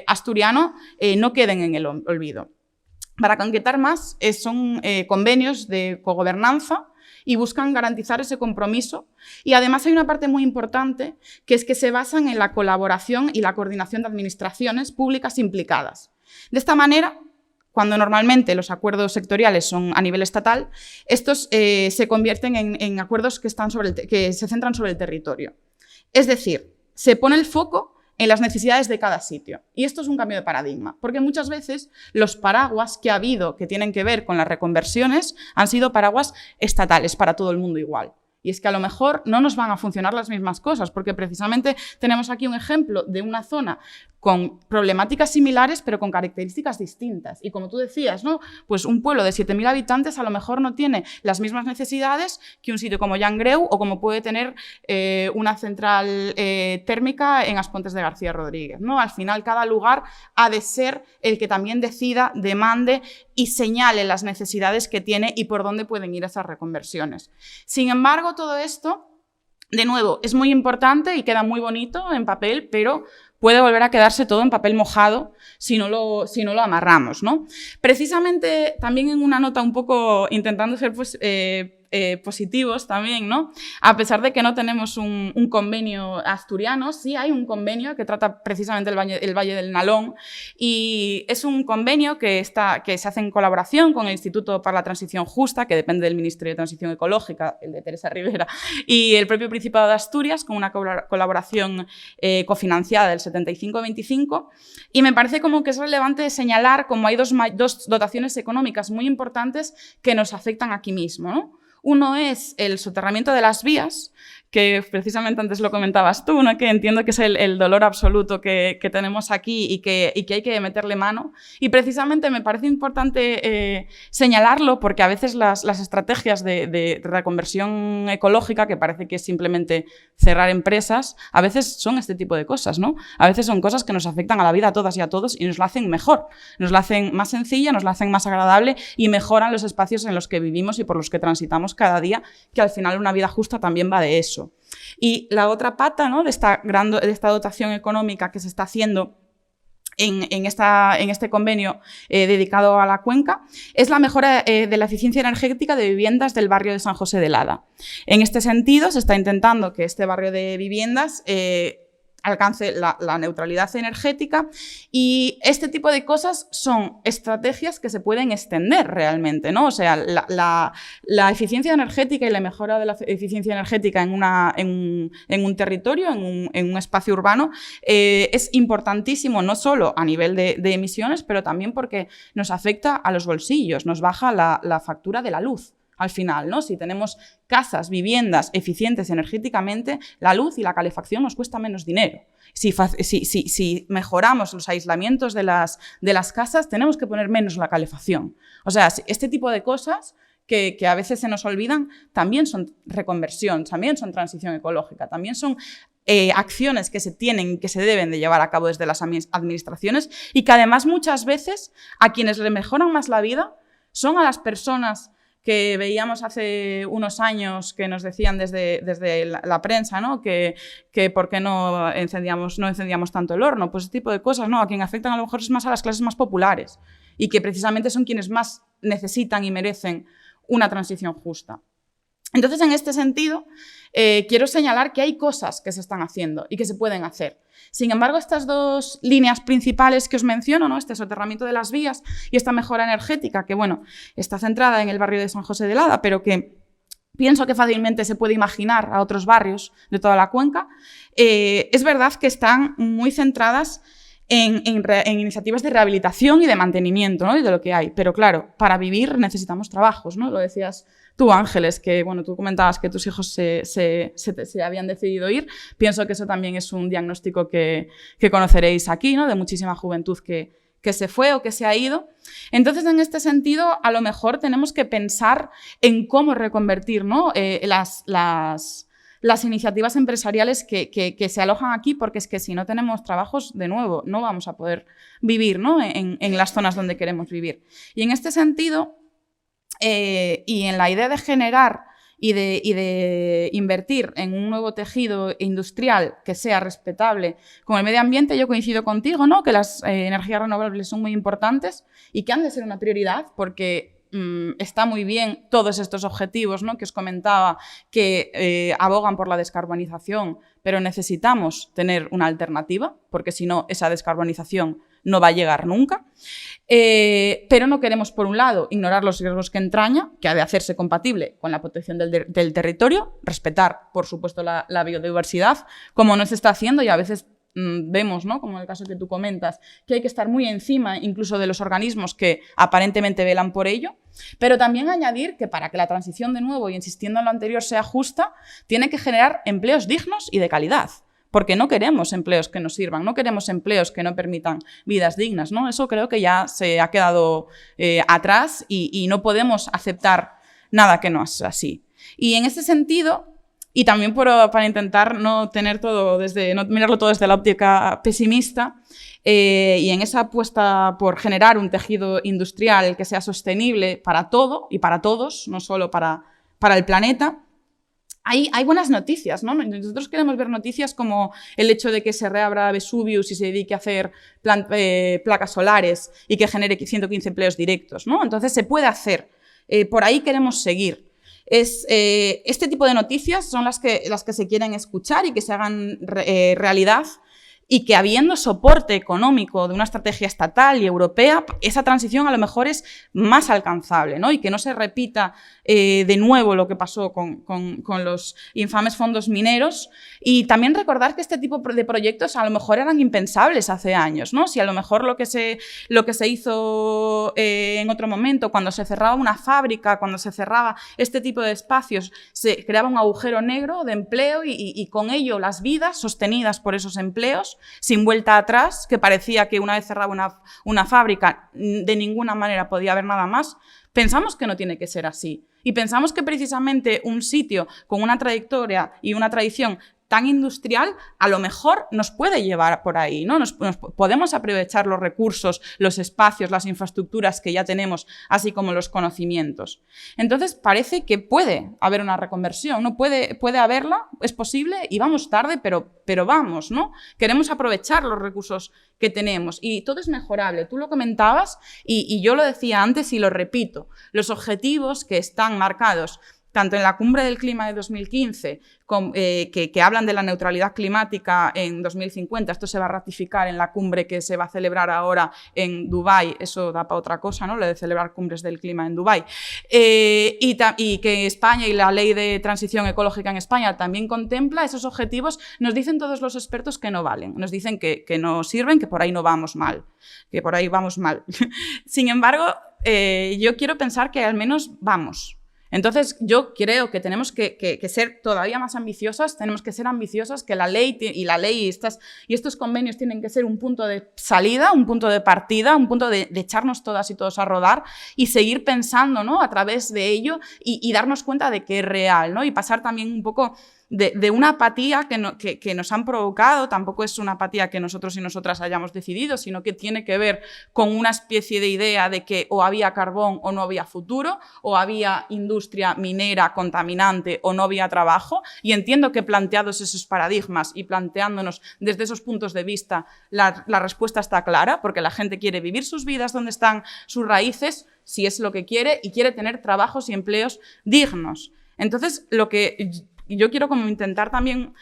asturiano, no queden en el olvido. Para concretar más, son convenios de cogobernanza y buscan garantizar ese compromiso. Y además hay una parte muy importante, que es que se basan en la colaboración y la coordinación de administraciones públicas implicadas. De esta manera, cuando normalmente los acuerdos sectoriales son a nivel estatal, estos se convierten en acuerdos que se centran sobre el territorio. Es decir, se pone el foco en las necesidades de cada sitio. Y esto es un cambio de paradigma, porque muchas veces los paraguas que ha habido que tienen que ver con las reconversiones han sido paraguas estatales para todo el mundo igual. Y es que a lo mejor no nos van a funcionar las mismas cosas, porque precisamente tenemos aquí un ejemplo de una zona con problemáticas similares, pero con características distintas. Y como tú decías, ¿no? Pues un pueblo de 7.000 habitantes a lo mejor no tiene las mismas necesidades que un sitio como Llangreu o como puede tener una central térmica en Aspontes de García Rodríguez, ¿no? Al final, cada lugar ha de ser el que también decida, demande y señale las necesidades que tiene y por dónde pueden ir esas reconversiones. Sin embargo, todo esto, de nuevo, es muy importante y queda muy bonito en papel, pero puede volver a quedarse todo en papel mojado si no lo amarramos, ¿no? Precisamente, también en una nota un poco intentando ser pues, positivos también, ¿no? A pesar de que no tenemos un convenio asturiano, sí hay un convenio que trata precisamente el Valle del Nalón, y es un convenio que se hace en colaboración con el Instituto para la Transición Justa, que depende del Ministerio de Transición Ecológica, el de Teresa Rivera, y el propio Principado de Asturias, con una colaboración cofinanciada del 75-25, y me parece como que es relevante señalar como hay dos dotaciones económicas muy importantes que nos afectan aquí mismo, ¿no? Uno es el soterramiento de las vías, que precisamente antes lo comentabas tú, ¿no? Que entiendo que es el dolor absoluto que tenemos aquí y que hay que meterle mano. Y precisamente me parece importante señalarlo, porque a veces las estrategias de reconversión ecológica, que parece que es simplemente cerrar empresas, a veces son este tipo de cosas, ¿no? A veces son cosas que nos afectan a la vida a todas y a todos y nos la hacen mejor, nos la hacen más sencilla, nos la hacen más agradable y mejoran los espacios en los que vivimos y por los que transitamos cada día, que al final una vida justa también va de eso. Y la otra pata, ¿no? de esta dotación económica que se está haciendo en este convenio dedicado a la cuenca es la mejora de la eficiencia energética de viviendas del barrio de San José de Lada. En este sentido, se está intentando que este barrio de viviendas alcance la neutralidad energética, y este tipo de cosas son estrategias que se pueden extender realmente, ¿no? O sea, la eficiencia energética y la mejora de la eficiencia energética en un territorio, en un espacio urbano, es importantísimo, no solo a nivel de emisiones, pero también porque nos afecta a los bolsillos, nos baja la factura de la luz. Al final, ¿no? Si tenemos casas, viviendas eficientes energéticamente, la luz y la calefacción nos cuesta menos dinero. Si mejoramos los aislamientos de las casas, tenemos que poner menos la calefacción. O sea, este tipo de cosas que a veces se nos olvidan también son reconversión, también son transición ecológica, también son acciones que se deben de llevar a cabo desde las administraciones, y que además muchas veces a quienes le mejoran más la vida son a las personas que veíamos hace unos años que nos decían desde la prensa, ¿no? que por qué no encendíamos tanto el horno, pues ese tipo de cosas, ¿no? A quien afectan a lo mejor es más a las clases más populares y que precisamente son quienes más necesitan y merecen una transición justa. Entonces, en este sentido, quiero señalar que hay cosas que se están haciendo y que se pueden hacer. Sin embargo, estas dos líneas principales que os menciono, ¿no? Este soterramiento de las vías y esta mejora energética, que bueno, está centrada en el barrio de San José de Lada, pero que pienso que fácilmente se puede imaginar a otros barrios de toda la cuenca, es verdad que están muy centradas en iniciativas de rehabilitación y de mantenimiento, ¿no? Y de lo que hay. Pero claro, para vivir necesitamos trabajos, ¿no? Lo decías tú, Ángeles, que bueno, tú comentabas que tus hijos se habían decidido ir. Pienso que eso también es un diagnóstico que conoceréis aquí, ¿no? De muchísima juventud que se fue o que se ha ido. Entonces, en este sentido, a lo mejor tenemos que pensar en cómo reconvertir, ¿no? las iniciativas empresariales que se alojan aquí, porque es que si no tenemos trabajos, de nuevo, no vamos a poder vivir, ¿no? en las zonas donde queremos vivir. Y en este sentido, y en la idea de generar y de invertir en un nuevo tejido industrial que sea respetable con el medio ambiente, yo coincido contigo, ¿no? Que las energías renovables son muy importantes y que han de ser una prioridad, porque está muy bien todos estos objetivos, ¿no? Que os comentaba, que abogan por la descarbonización, pero necesitamos tener una alternativa, porque si no, esa descarbonización no va a llegar nunca. Pero no queremos, por un lado, ignorar los riesgos que entraña, que ha de hacerse compatible con la protección del territorio, respetar, por supuesto, la biodiversidad, como no se está haciendo, y a veces vemos, ¿no? Como en el caso que tú comentas, que hay que estar muy encima incluso de los organismos que aparentemente velan por ello, pero también añadir que para que la transición, de nuevo, y insistiendo en lo anterior, sea justa, tiene que generar empleos dignos y de calidad. Porque no queremos empleos que nos sirvan, no queremos empleos que no permitan vidas dignas, ¿no? Eso creo que ya se ha quedado atrás y no podemos aceptar nada que no es así. Y en ese sentido, y también para intentar no mirarlo todo desde la óptica pesimista, y en esa apuesta por generar un tejido industrial que sea sostenible para todo y para todos, no solo para el planeta, hay buenas noticias, ¿no? Nosotros queremos ver noticias como el hecho de que se reabra Vesuvius y se dedique a hacer placas solares y que genere 115 empleos directos, ¿no? Entonces se puede hacer. Por ahí queremos seguir. Este tipo de noticias son las que se quieren escuchar y que se hagan realidad, y que, habiendo soporte económico de una estrategia estatal y europea, esa transición a lo mejor es más alcanzable, ¿no? Y que no se repita de nuevo lo que pasó con los infames fondos mineros. Y también recordar que este tipo de proyectos a lo mejor eran impensables hace años, ¿no? Si a lo mejor lo que se hizo en otro momento, cuando se cerraba una fábrica, cuando se cerraba este tipo de espacios, se creaba un agujero negro de empleo y con ello las vidas sostenidas por esos empleos, sin vuelta atrás, que parecía que una vez cerraba una fábrica de ninguna manera podía haber nada más. Pensamos que no tiene que ser así. Y pensamos que precisamente un sitio con una trayectoria y una tradición tan industrial, a lo mejor nos puede llevar por ahí, ¿no? Podemos aprovechar los recursos, los espacios, las infraestructuras que ya tenemos, así como los conocimientos. Entonces, parece que puede haber una reconversión, ¿no? Puede haberla, es posible, y vamos tarde, pero vamos, ¿no? Queremos aprovechar los recursos que tenemos y todo es mejorable. Tú lo comentabas y yo lo decía antes y lo repito. Los objetivos que están marcados tanto en la Cumbre del Clima de 2015, que hablan de la neutralidad climática en 2050, esto se va a ratificar en la cumbre que se va a celebrar ahora en Dubái, eso da para otra cosa, ¿no? Lo de celebrar cumbres del clima en Dubái, y que España y la Ley de Transición Ecológica en España también contempla esos objetivos. Nos dicen todos los expertos que no valen, nos dicen que no sirven, que por ahí no vamos mal, que por ahí vamos mal. Sin embargo, yo quiero pensar que al menos vamos. Entonces, yo creo que tenemos que ser todavía más ambiciosas, tenemos que ser ambiciosas, que la ley y estos convenios tienen que ser un punto de salida, un punto de partida, un punto de echarnos todas y todos a rodar y seguir pensando, ¿no? A través de ello y darnos cuenta de que es real, ¿no? Y pasar también un poco de una apatía que nos han provocado. Tampoco es una apatía que nosotros y nosotras hayamos decidido, sino que tiene que ver con una especie de idea de que o había carbón o no había futuro, o había industria minera contaminante o no había trabajo. Y entiendo que planteados esos paradigmas y planteándonos desde esos puntos de vista, la respuesta está clara, porque la gente quiere vivir sus vidas donde están sus raíces, si es lo que quiere, y quiere tener trabajos y empleos dignos. Entonces, lo que yo quiero como intentar también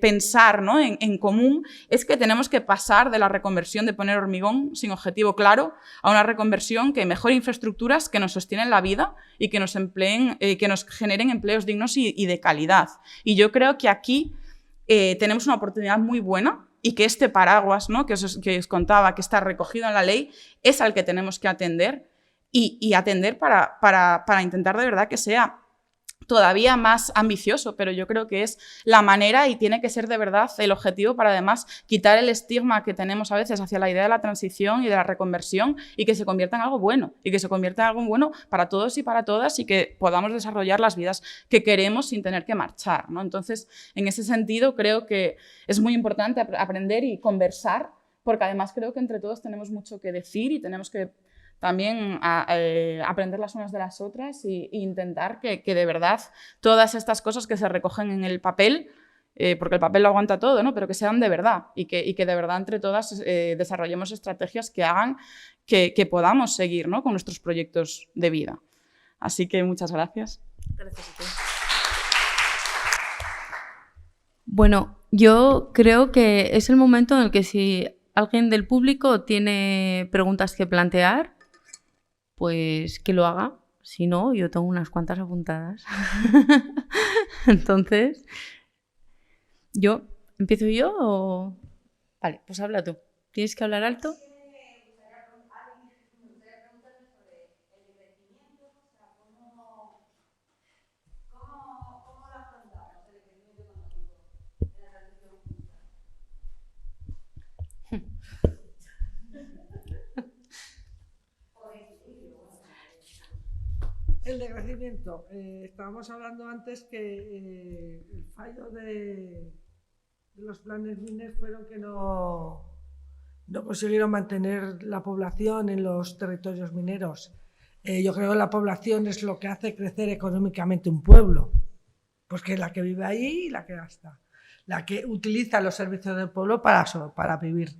pensar, ¿no? en común, es que tenemos que pasar de la reconversión de poner hormigón sin objetivo claro a una reconversión que mejore infraestructuras que nos sostienen la vida y que nos generen empleos dignos y de calidad. Y yo creo que aquí tenemos una oportunidad muy buena, y que este paraguas, ¿no? que os contaba, que está recogido en la ley, es al que tenemos que atender y atender para intentar de verdad que sea todavía más ambicioso, pero yo creo que es la manera y tiene que ser de verdad el objetivo para además quitar el estigma que tenemos a veces hacia la idea de la transición y de la reconversión y que se convierta en algo bueno, y que se convierta en algo bueno para todos y para todas y que podamos desarrollar las vidas que queremos sin tener que marchar, ¿no? Entonces, en ese sentido, creo que es muy importante aprender y conversar, porque además creo que entre todos tenemos mucho que decir y tenemos que también aprender las unas de las otras e intentar que de verdad todas estas cosas que se recogen en el papel, porque el papel lo aguanta todo, ¿no? Pero que sean de verdad y que de verdad entre todas desarrollemos estrategias que hagan que podamos seguir, ¿no? Con nuestros proyectos de vida. Así que muchas gracias. Gracias a ti. Bueno, yo creo que es el momento en el que si alguien del público tiene preguntas que plantear, pues que lo haga. Si no, yo tengo unas cuantas apuntadas. Entonces, ¿empiezo yo o...? Vale, pues habla tú. ¿Tienes que hablar alto? El decrecimiento. Estábamos hablando antes que el fallo de los planes miners fueron que no consiguieron mantener la población en los territorios mineros. Yo creo que la población es lo que hace crecer económicamente un pueblo, pues que es la que vive ahí y la que gasta, la que utiliza los servicios del pueblo para vivir.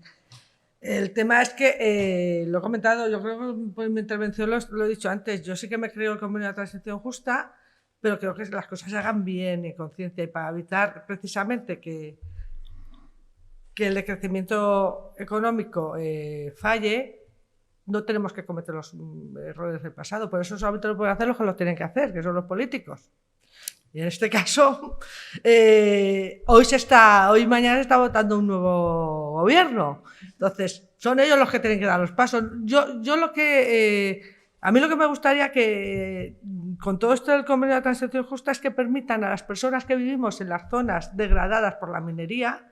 El tema es que, lo he comentado, yo creo que en mi intervención lo he dicho antes, yo sí que me creo el convenio de transición justa, pero creo que las cosas se hagan bien y conciencia, y para evitar precisamente que el decrecimiento económico falle, no tenemos que cometer los errores del pasado. Por eso solamente lo pueden hacer los que lo tienen que hacer, que son los políticos. Y en este caso, hoy y mañana se está votando un nuevo gobierno. Entonces, son ellos los que tienen que dar los pasos. A mí lo que me gustaría que, con todo esto del convenio de transición justa, es que permitan a las personas que vivimos en las zonas degradadas por la minería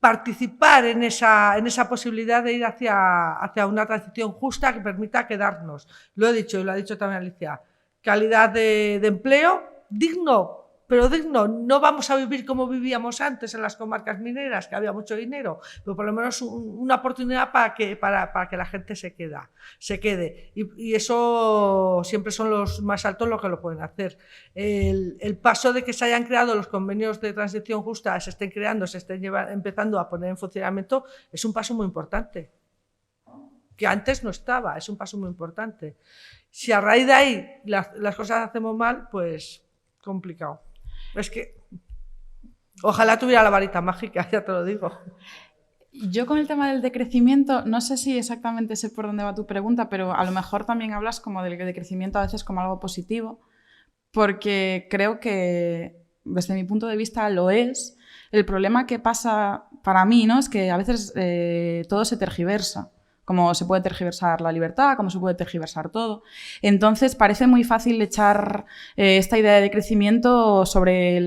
participar en esa posibilidad de ir hacia una transición justa que permita quedarnos. Lo he dicho y lo ha dicho también Alicia. Calidad de empleo digno, pero digno. No vamos a vivir como vivíamos antes en las comarcas mineras, que había mucho dinero, pero por lo menos una oportunidad para que la gente se quede. Y eso siempre son los más altos los que lo pueden hacer. El paso de que se hayan creado los convenios de transición justa, se estén creando, se estén empezando a poner en funcionamiento, es un paso muy importante, que antes no estaba, es un paso muy importante. Si a raíz de ahí las cosas hacemos mal, pues complicado. Es que ojalá tuviera la varita mágica, ya te lo digo. Yo con el tema del decrecimiento, no sé si exactamente sé por dónde va tu pregunta, pero a lo mejor también hablas como del decrecimiento a veces como algo positivo, porque creo que desde mi punto de vista lo es. El problema que pasa para mí, ¿no?, es que a veces todo se tergiversa. Como se puede tergiversar la libertad, como se puede tergiversar todo. Entonces parece muy fácil echar esta idea de crecimiento sobre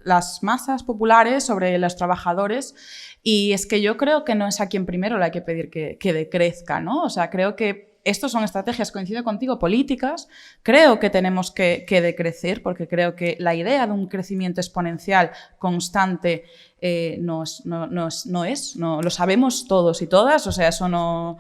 las masas populares, sobre los trabajadores, y es que yo creo que no es a quien primero le hay que pedir que decrezca, ¿no? O sea, creo que estas son estrategias, coincido contigo, políticas. Creo que tenemos que decrecer, porque creo que la idea de un crecimiento exponencial constante no lo sabemos todos y todas, o sea, eso no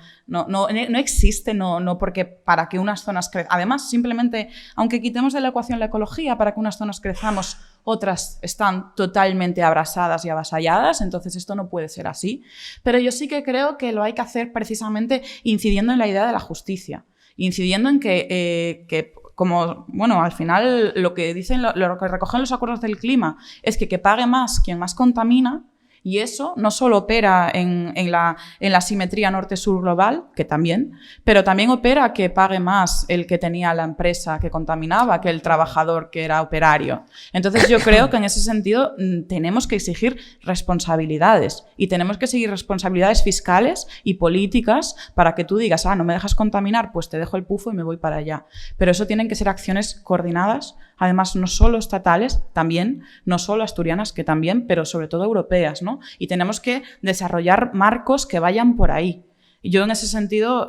existe, no porque para que unas zonas crezcan. Además, simplemente, aunque quitemos de la ecuación la ecología, para que unas zonas crezcamos, otras están totalmente abrasadas y avasalladas, entonces esto no puede ser así. Pero yo sí que creo que lo hay que hacer precisamente incidiendo en la idea de la justicia, incidiendo en que como, bueno, al final lo que dicen, lo que recogen los acuerdos del clima es que pague más quien más contamina, Y eso no solo opera en la simetría norte-sur global, que también, pero también opera que pague más el que tenía la empresa que contaminaba que el trabajador que era operario. Entonces yo creo que en ese sentido tenemos que exigir responsabilidades y tenemos que seguir responsabilidades fiscales y políticas para que tú digas, no me dejas contaminar, pues te dejo el pufo y me voy para allá. Pero eso tienen que ser acciones coordinadas, además no solo estatales, también, no solo asturianas, que también, pero sobre todo europeas, ¿no? Y tenemos que desarrollar marcos que vayan por ahí. Y yo en ese sentido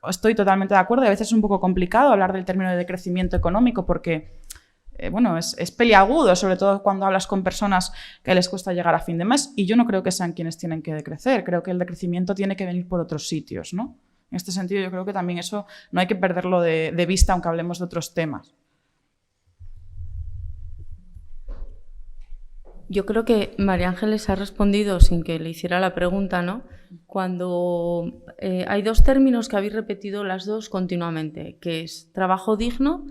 estoy totalmente de acuerdo, y a veces es un poco complicado hablar del término de decrecimiento económico porque es peliagudo, sobre todo cuando hablas con personas que les cuesta llegar a fin de mes, y yo no creo que sean quienes tienen que decrecer, creo que el decrecimiento tiene que venir por otros sitios, ¿no? En este sentido yo creo que también eso no hay que perderlo de vista aunque hablemos de otros temas. Yo creo que María Ángeles ha respondido sin que le hiciera la pregunta, ¿no? Cuando hay dos términos que habéis repetido las dos continuamente, que es trabajo digno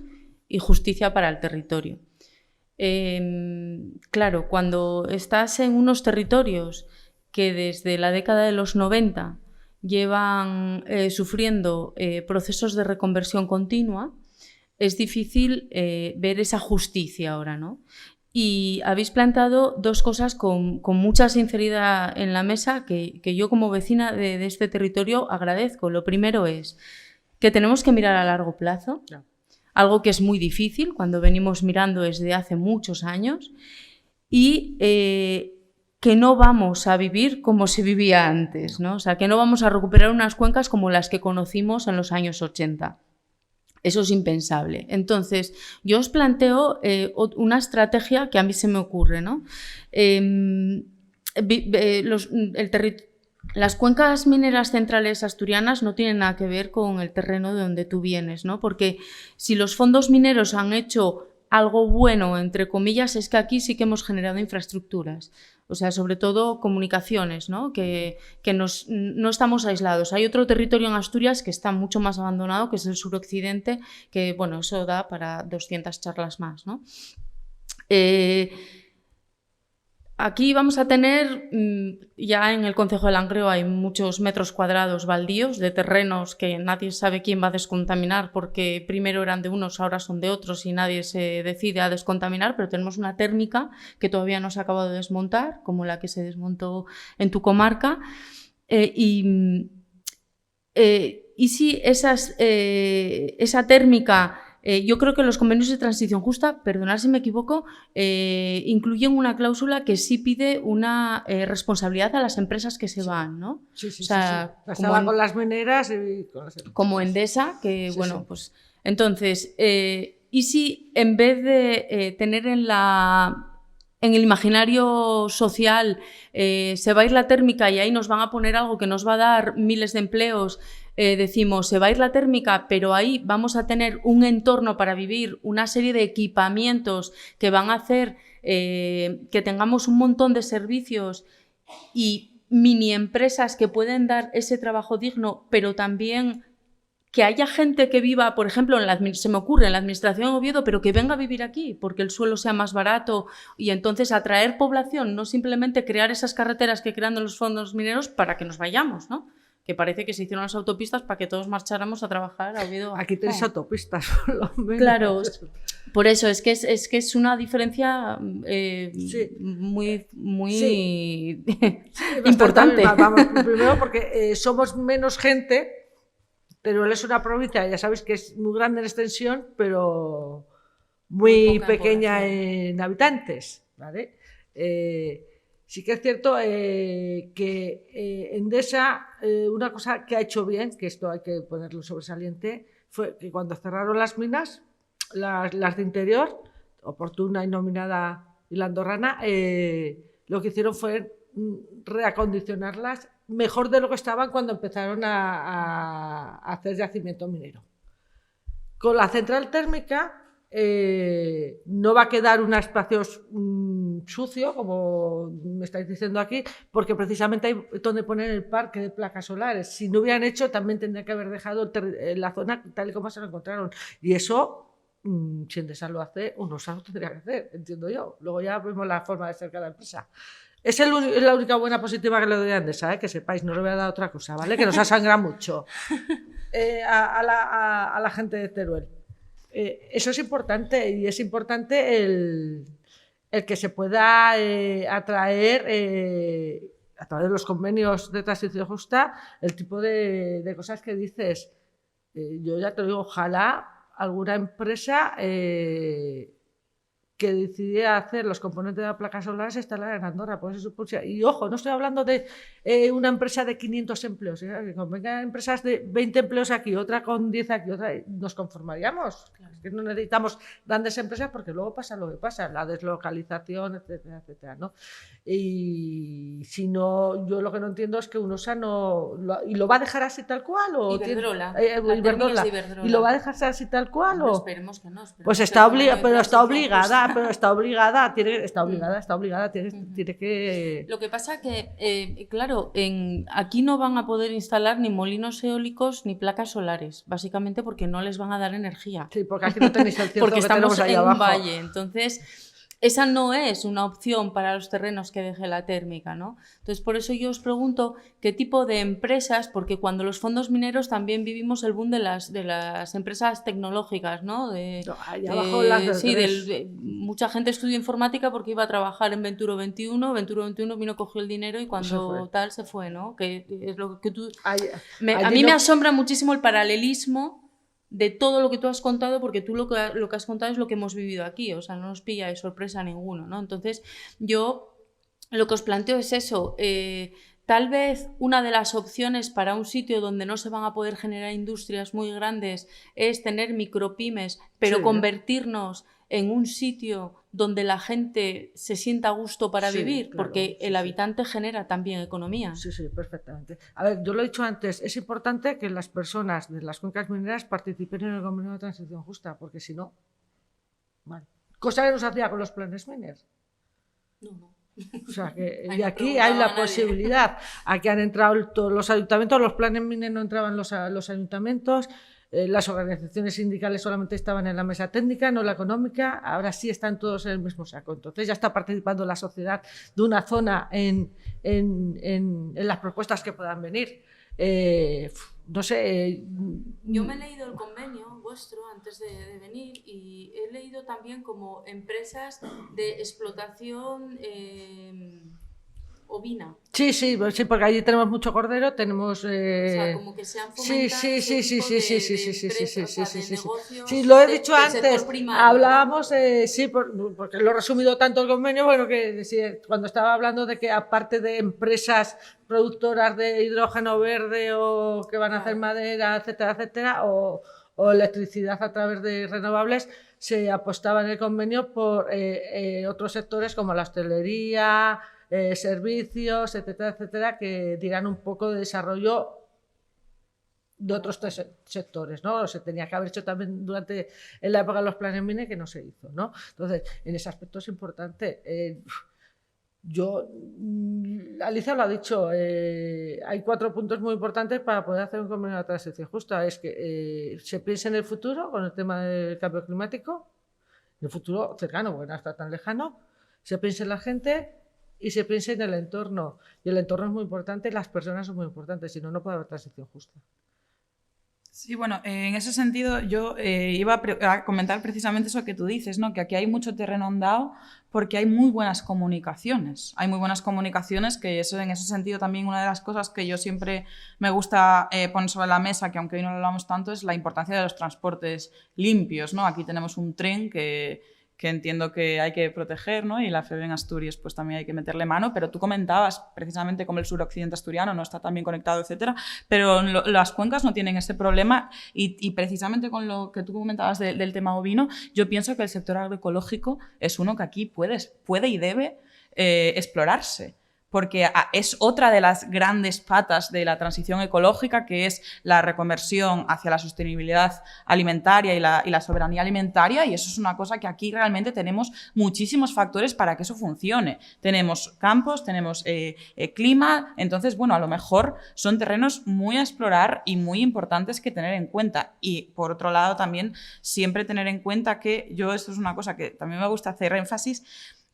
y justicia para el territorio. Claro, cuando estás en unos territorios que desde la década de los 90 llevan sufriendo procesos de reconversión continua, es difícil ver esa justicia ahora, ¿no? Y habéis planteado dos cosas con mucha sinceridad en la mesa que yo como vecina de este territorio agradezco. Lo primero es que tenemos que mirar a largo plazo, algo que es muy difícil cuando venimos mirando desde hace muchos años, y que no vamos a vivir como se vivía antes, ¿no? O sea, que no vamos a recuperar unas cuencas como las que conocimos en los años 80. Eso es impensable. Entonces, yo os planteo una estrategia que a mí se me ocurre, ¿no? Las cuencas mineras centrales asturianas no tienen nada que ver con el terreno de donde tú vienes, ¿no? Porque si los fondos mineros han hecho algo bueno, entre comillas, es que aquí sí que hemos generado infraestructuras. O sea, sobre todo comunicaciones, ¿no? Que no estamos aislados. Hay otro territorio en Asturias que está mucho más abandonado, que es el suroccidente, que, bueno, eso da para 200 charlas más, ¿no? Aquí vamos a tener, ya en el concejo de Langreo hay muchos metros cuadrados baldíos de terrenos que nadie sabe quién va a descontaminar porque primero eran de unos, ahora son de otros y nadie se decide a descontaminar, pero tenemos una térmica que todavía no se ha acabado de desmontar, como la que se desmontó en tu comarca. Y si esa térmica... yo creo que los convenios de transición justa, perdonad si me equivoco, incluyen una cláusula que sí pide una responsabilidad a las empresas que se van, ¿no? Sí. O sea, Pasaba con las mineras y con las empresas. Como Endesa, que bueno, pues... Entonces, ¿y si en vez de tener en el imaginario social se va a ir la térmica y ahí nos van a poner algo que nos va a dar miles de empleos, decimos, se va a ir la térmica, pero ahí vamos a tener un entorno para vivir, una serie de equipamientos que van a hacer que tengamos un montón de servicios y mini empresas que pueden dar ese trabajo digno, pero también que haya gente que viva, por ejemplo, se me ocurre en la administración de Oviedo, pero que venga a vivir aquí porque el suelo sea más barato y entonces atraer población, no simplemente crear esas carreteras que crean los fondos mineros para que nos vayamos, ¿no? Que parece que se hicieron las autopistas para que todos marcháramos a trabar a Oviedo. Aquí tenéis autopistas, por lo menos. Claro, por eso es que es una diferencia muy importante. Vamos, primero porque somos menos gente, Teruel es una provincia, ya sabéis que es muy grande en extensión, pero muy pequeña en habitantes, ¿vale? Sí que es cierto que Endesa, una cosa que ha hecho bien, que esto hay que ponerlo sobresaliente, fue que cuando cerraron las minas, las de interior, Oportuna y Nominada y la Andorrana, lo que hicieron fue reacondicionarlas mejor de lo que estaban cuando empezaron a hacer yacimiento minero. Con la central térmica no va a quedar un espacio sucio, como me estáis diciendo aquí, porque precisamente hay donde poner el parque de placas solares. Si no hubieran hecho, también tendrían que haber dejado la zona tal y como se lo encontraron. Y eso si Endesa lo hace, UNOSA lo tendría que hacer, entiendo yo. Luego ya vemos la forma de ser cada empresa. Es la única buena positiva que le doy a Endesa, que sepáis, no le voy a dar otra cosa, ¿vale? Que nos asangra mucho a la gente de Teruel. Eso es importante, y es importante el que se pueda atraer a través de los convenios de transición justa el tipo de cosas que dices. Yo ya te lo digo, ojalá alguna empresa que decidiera hacer los componentes de la placa solar se instalara en Andorra. Pues eso, y ojo, no estoy hablando de una empresa de 500 empleos, que vengan empresas de 20 empleos aquí, otra con 10 aquí, otra, nos conformaríamos. Claro. Es que no necesitamos grandes empresas porque luego pasa lo que pasa, la deslocalización, etcétera, etcétera, ¿no? Y si no, yo lo que no entiendo es que UNOSA ¿y lo va a dejar así tal cual? ¿O Iberdrola. Iberdrola. ¿Y lo va a dejar así tal cual? No, esperemos que no. Pues está obligada, tiene que... Lo que pasa que, claro, aquí no van a poder instalar ni molinos eólicos ni placas solares, básicamente porque no les van a dar energía. Sí, porque aquí no tenéis el cierto porque que estamos tenemos ahí en abajo. Un valle, entonces... Esa no es una opción para los terrenos que deje la térmica, ¿no? Entonces, por eso yo os pregunto qué tipo de empresas, porque cuando los fondos mineros también vivimos el boom de las empresas tecnológicas, ¿no? Ahí abajo las mucha gente estudió informática porque iba a trabajar en Venturo 21, Venturo 21 vino, cogió el dinero y cuando se fue, ¿no? Que es lo que tú... a mí me asombra muchísimo el paralelismo de todo lo que tú has contado, porque tú lo que has contado es lo que hemos vivido aquí, o sea, no nos pilla de sorpresa ninguno, ¿no? Entonces, yo lo que os planteo es eso, tal vez una de las opciones para un sitio donde no se van a poder generar industrias muy grandes es tener micropymes, pero convertirnos en un sitio donde la gente se sienta a gusto para vivir, claro, porque el habitante genera también economía. Sí, perfectamente. A ver, yo lo he dicho antes, es importante que las personas de las cuencas mineras participen en el convenio de transición justa, porque si no, mal. Cosa que no se hacía con los planes miners. No. O sea, que y aquí hay la posibilidad. Aquí han entrado todos los ayuntamientos, los planes miners no entraban los ayuntamientos. Las organizaciones sindicales solamente estaban en la mesa técnica, no la económica, ahora sí están todos en el mismo saco. Entonces ya está participando la sociedad de una zona en las propuestas que puedan venir. No sé. Yo me he leído el convenio vuestro antes de venir y he leído también como empresas de explotación ovina. Sí, porque allí tenemos mucho cordero, tenemos... O sea, como que se han fomentado Sí, lo he dicho antes, hablábamos, porque lo he resumido tanto el convenio, bueno, que cuando estaba hablando de que aparte de empresas productoras de hidrógeno verde o que van a hacer madera, etcétera, etcétera, o electricidad a través de renovables, se apostaba en el convenio por otros sectores como la hostelería, servicios, etcétera, etcétera, que dirán un poco de desarrollo de otros sectores, ¿no? Se tenía que haber hecho también en la época de los planes mine, que no se hizo, ¿no? Entonces, en ese aspecto es importante. Alicia lo ha dicho, hay 4 puntos muy importantes para poder hacer un convenio de transición justa. Es que se piense en el futuro con el tema del cambio climático, en el futuro cercano, porque no está tan lejano, se piense en la gente y se piense en el entorno. Y el entorno es muy importante, las personas son muy importantes, si no, no puede haber transición justa. Sí, bueno, en ese sentido yo iba a comentar precisamente eso que tú dices, ¿no? Que aquí hay mucho terreno andado porque hay muy buenas comunicaciones. Hay muy buenas comunicaciones, que eso en ese sentido también una de las cosas que yo siempre me gusta poner sobre la mesa, que aunque hoy no lo hablamos tanto, es la importancia de los transportes limpios, ¿no? Aquí tenemos un tren que entiendo que hay que proteger, ¿no? Y la FEB en Asturias pues también hay que meterle mano, pero tú comentabas precisamente cómo el suroccidente asturiano no está tan bien conectado, etcétera, pero las cuencas no tienen ese problema y precisamente con lo que tú comentabas del tema ovino, yo pienso que el sector agroecológico es uno que aquí puede y debe explorarse, porque es otra de las grandes patas de la transición ecológica, que es la reconversión hacia la sostenibilidad alimentaria y la soberanía alimentaria, y eso es una cosa que aquí realmente tenemos muchísimos factores para que eso funcione. Tenemos campos, tenemos clima, entonces, bueno, a lo mejor son terrenos muy a explorar y muy importantes que tener en cuenta. Y, por otro lado, también siempre tener en cuenta que esto es una cosa que también me gusta hacer énfasis,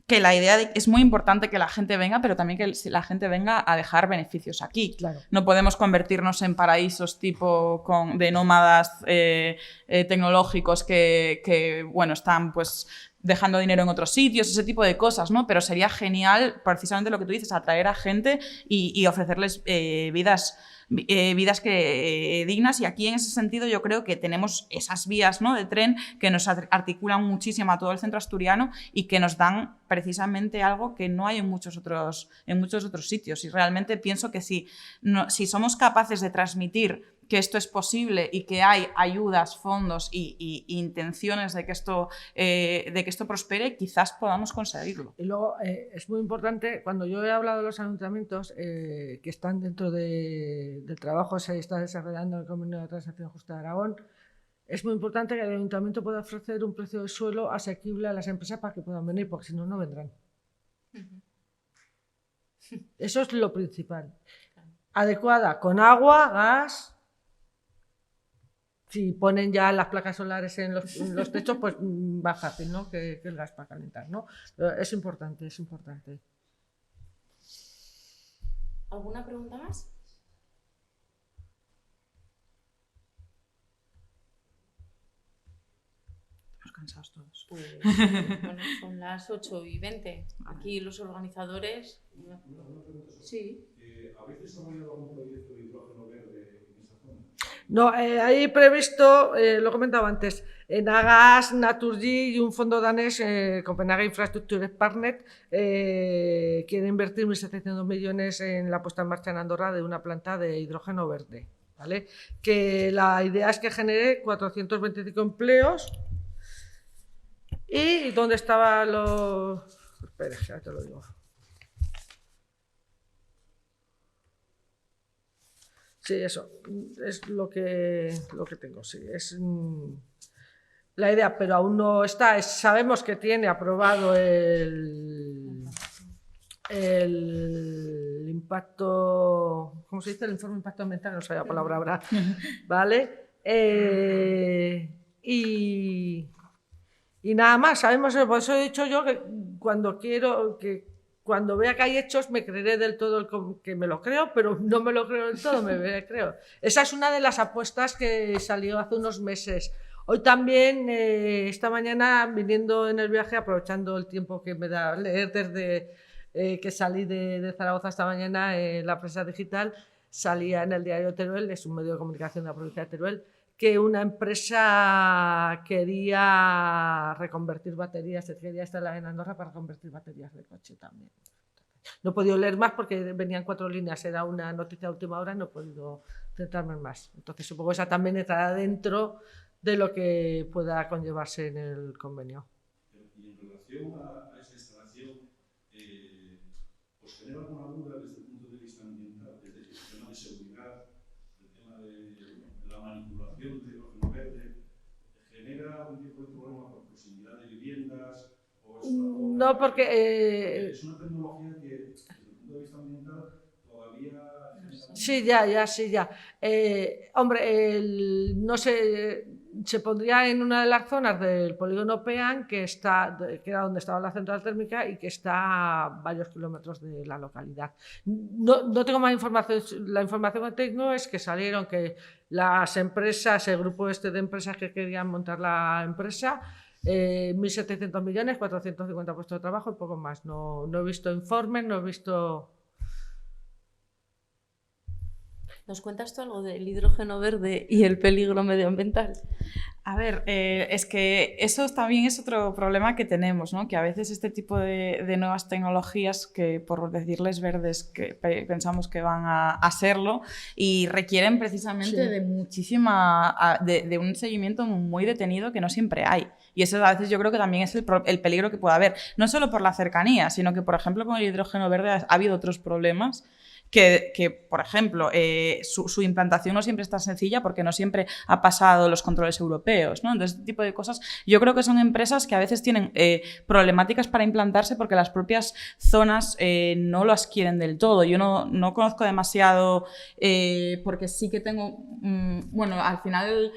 que la idea es muy importante que la gente venga, pero también que la gente venga a dejar beneficios aquí. Claro. No podemos convertirnos en paraísos tipo de nómadas tecnológicos que bueno, están pues dejando dinero en otros sitios, ese tipo de cosas, ¿no? Pero sería genial, precisamente lo que tú dices, atraer a gente y ofrecerles vidas dignas, y aquí en ese sentido yo creo que tenemos esas vías, ¿no?, de tren que nos articulan muchísimo a todo el centro asturiano y que nos dan precisamente algo que no hay en muchos otros sitios, y realmente pienso que si somos capaces de transmitir que esto es posible y que hay ayudas, fondos y intenciones de que esto prospere, quizás podamos conseguirlo. Y luego es muy importante, cuando yo he hablado de los ayuntamientos que están dentro del trabajo que se está desarrollando en el Convenio de Transacción Justa de Aragón, es muy importante que el ayuntamiento pueda ofrecer un precio de suelo asequible a las empresas para que puedan venir, porque si no, no vendrán. Eso es lo principal. Adecuada, con agua, gas. Si ponen ya las placas solares en los techos, pues va fácil, ¿no? Que el gas para calentar, ¿no? Pero es importante, es importante. ¿Alguna pregunta más? Estamos cansados todos. Pues, bueno, son las 8:20. Aquí los organizadores... Sí. ¿A veces ha habido algún proyecto de hidrógeno verde en esa zona? No, hay previsto, lo comentaba antes, en Agas, Naturgy y un fondo danés, Copenhagen Infrastructure Partner, quiere invertir 1.700 millones en la puesta en marcha en Andorra de una planta de hidrógeno verde, ¿vale? Que la idea es que genere 425 empleos. ¿Y dónde estaban los...? Espera, ya te lo digo. Sí, eso es lo que tengo, sí, es la idea, pero aún no está. Sabemos que tiene aprobado el impacto, ¿cómo se dice? El informe de impacto ambiental, no sé la palabra ahora, ¿vale? Y nada más, sabemos, por eso he dicho yo que cuando vea que hay hechos me creeré del todo, que me lo creo, pero no me lo creo del todo, me creo. Esa es una de las apuestas que salió hace unos meses. Hoy también, esta mañana, viniendo en el viaje, aprovechando el tiempo que me da leer desde que salí de Zaragoza esta mañana, la prensa digital, salía en el diario Teruel, es un medio de comunicación de la provincia de Teruel, que una empresa quería reconvertir baterías, quería instalar en Andorra para convertir baterías de coche también. No he podido leer más porque venían 4 líneas, era una noticia de última hora, no he podido centrarme en más. Entonces supongo que esa también estará dentro de lo que pueda conllevarse en el convenio. Y en relación a esa instalación, ¿os genera alguna duda desde el punto de vista ambiental, desde el tema de seguridad, el tema de la manipulación de hidrógeno verde? ¿Genera algún tipo de problema por proximidad de viviendas? No, porque... es una tecnología que, desde el punto de vista ambiental, todavía... Sí, ya. Hombre, no sé, se pondría en una de las zonas del polígono Pean, que era donde estaba la central térmica y que está a varios kilómetros de la localidad. No tengo más información. La información que tengo es que salieron que las empresas, el grupo de empresas que querían montar la empresa, 1.700 millones, 450 puestos de trabajo y poco más. No he visto informes, no he visto... ¿Nos cuentas tú algo del hidrógeno verde y el peligro medioambiental? A ver, es que eso también es otro problema que tenemos, ¿no? Que a veces este tipo de nuevas tecnologías, que por decirles verdes, que pensamos que van a serlo, y requieren precisamente de muchísima, de un seguimiento muy detenido que no siempre hay. Y eso a veces yo creo que también es el peligro que puede haber, no solo por la cercanía, sino que, por ejemplo, con el hidrógeno verde ha habido otros problemas que por ejemplo, su implantación no siempre es tan sencilla porque no siempre ha pasado los controles europeos, ¿no? Entonces, este tipo de cosas, yo creo que son empresas que a veces tienen problemáticas para implantarse porque las propias zonas no las quieren del todo. Yo no conozco demasiado porque sí que tengo, bueno, al final...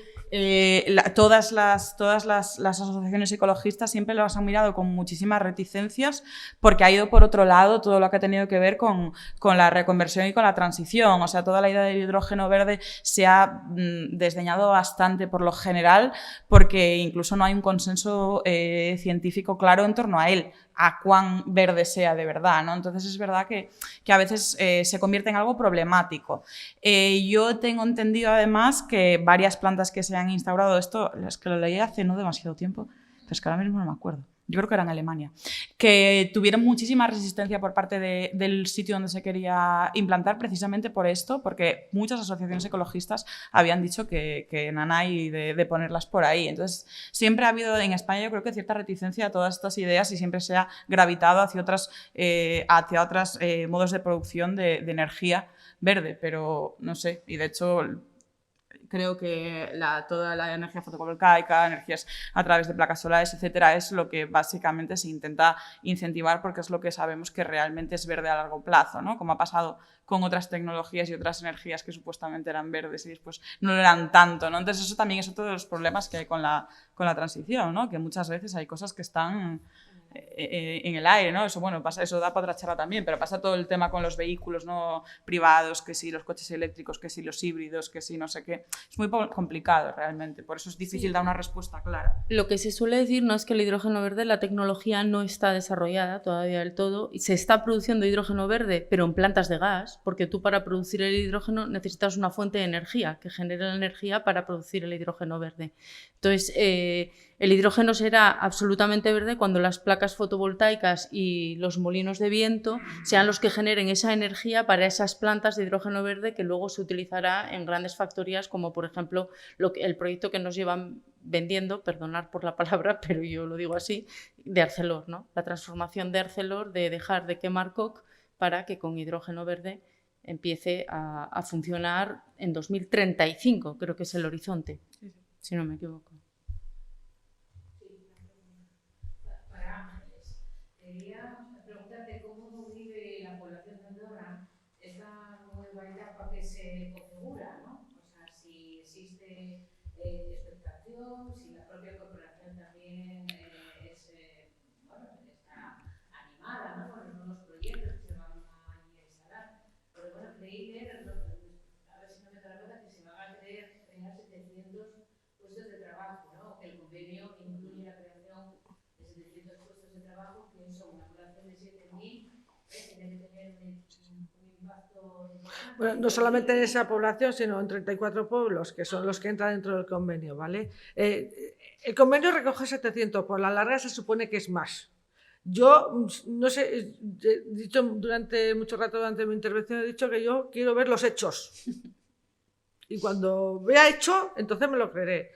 todas las asociaciones ecologistas siempre las han mirado con muchísimas reticencias porque ha ido por otro lado todo lo que ha tenido que ver con la reconversión y con la transición. O sea, toda la idea del hidrógeno verde se ha desdeñado bastante por lo general porque incluso no hay un consenso científico claro en torno a él, a cuán verde sea de verdad, ¿no? Entonces es verdad que a veces se convierte en algo problemático. Yo tengo entendido además que varias plantas que se han instaurado, esto es que lo leí hace no demasiado tiempo, pero es que ahora mismo no me acuerdo. Yo creo que era en Alemania, que tuvieron muchísima resistencia por parte del sitio donde se quería implantar precisamente por esto, porque muchas asociaciones ecologistas habían dicho que nanay de ponerlas por ahí. Entonces, siempre ha habido en España, yo creo que cierta reticencia a todas estas ideas y siempre se ha gravitado hacia otros modos de producción de energía verde, pero no sé, y de hecho... Creo que toda la energía fotovoltaica, energías a través de placas solares, etcétera, es lo que básicamente se intenta incentivar porque es lo que sabemos que realmente es verde a largo plazo, ¿no? Como ha pasado con otras tecnologías y otras energías que supuestamente eran verdes y después no lo eran tanto, ¿no? Entonces eso también es otro de los problemas que hay con la transición, ¿no? Que muchas veces hay cosas que están en el aire, ¿no? Eso, bueno, pasa, eso da para otra charla también, pero pasa todo el tema con los vehículos, ¿no? Privados, que si los coches eléctricos, que si los híbridos, que si no sé qué. Es muy complicado realmente, por eso es difícil dar una respuesta clara. Lo que se suele decir no es que el hidrógeno verde, la tecnología no está desarrollada todavía del todo, y se está produciendo hidrógeno verde, pero en plantas de gas, porque tú para producir el hidrógeno necesitas una fuente de energía que genere la energía para producir el hidrógeno verde. Entonces, el hidrógeno será absolutamente verde cuando las placas fotovoltaicas y los molinos de viento sean los que generen esa energía para esas plantas de hidrógeno verde que luego se utilizará en grandes factorías como, por ejemplo, el proyecto que nos llevan vendiendo, perdonad por la palabra, pero yo lo digo así, de Arcelor, ¿no? La transformación de Arcelor de dejar de quemar coke para que con hidrógeno verde empiece a funcionar en 2035, creo que es el horizonte, si no me equivoco. Quería preguntarte cómo vive la población de Andorra esta nueva etapa que se configura, ¿no? O sea, si existe expectación, si la propia corporación también está animada, ¿no? Con los nuevos proyectos que se van a instalar. Pero bueno, creí leer, a ver si no me da la verdad, que se van a crear 700 puestos de trabajo, ¿no? Que el convenio incluye la creación de 700 puestos de trabajo, que son una población de 7.000, tiene que tener un impacto importante. Bueno, no solamente en esa población, sino en 34 pueblos, que son los que entran dentro del convenio, ¿vale? El convenio recoge 700, por la larga se supone que es más. Yo, no sé, he dicho durante mucho rato, durante mi intervención, he dicho que yo quiero ver los hechos. Y cuando vea hecho, entonces me lo creeré.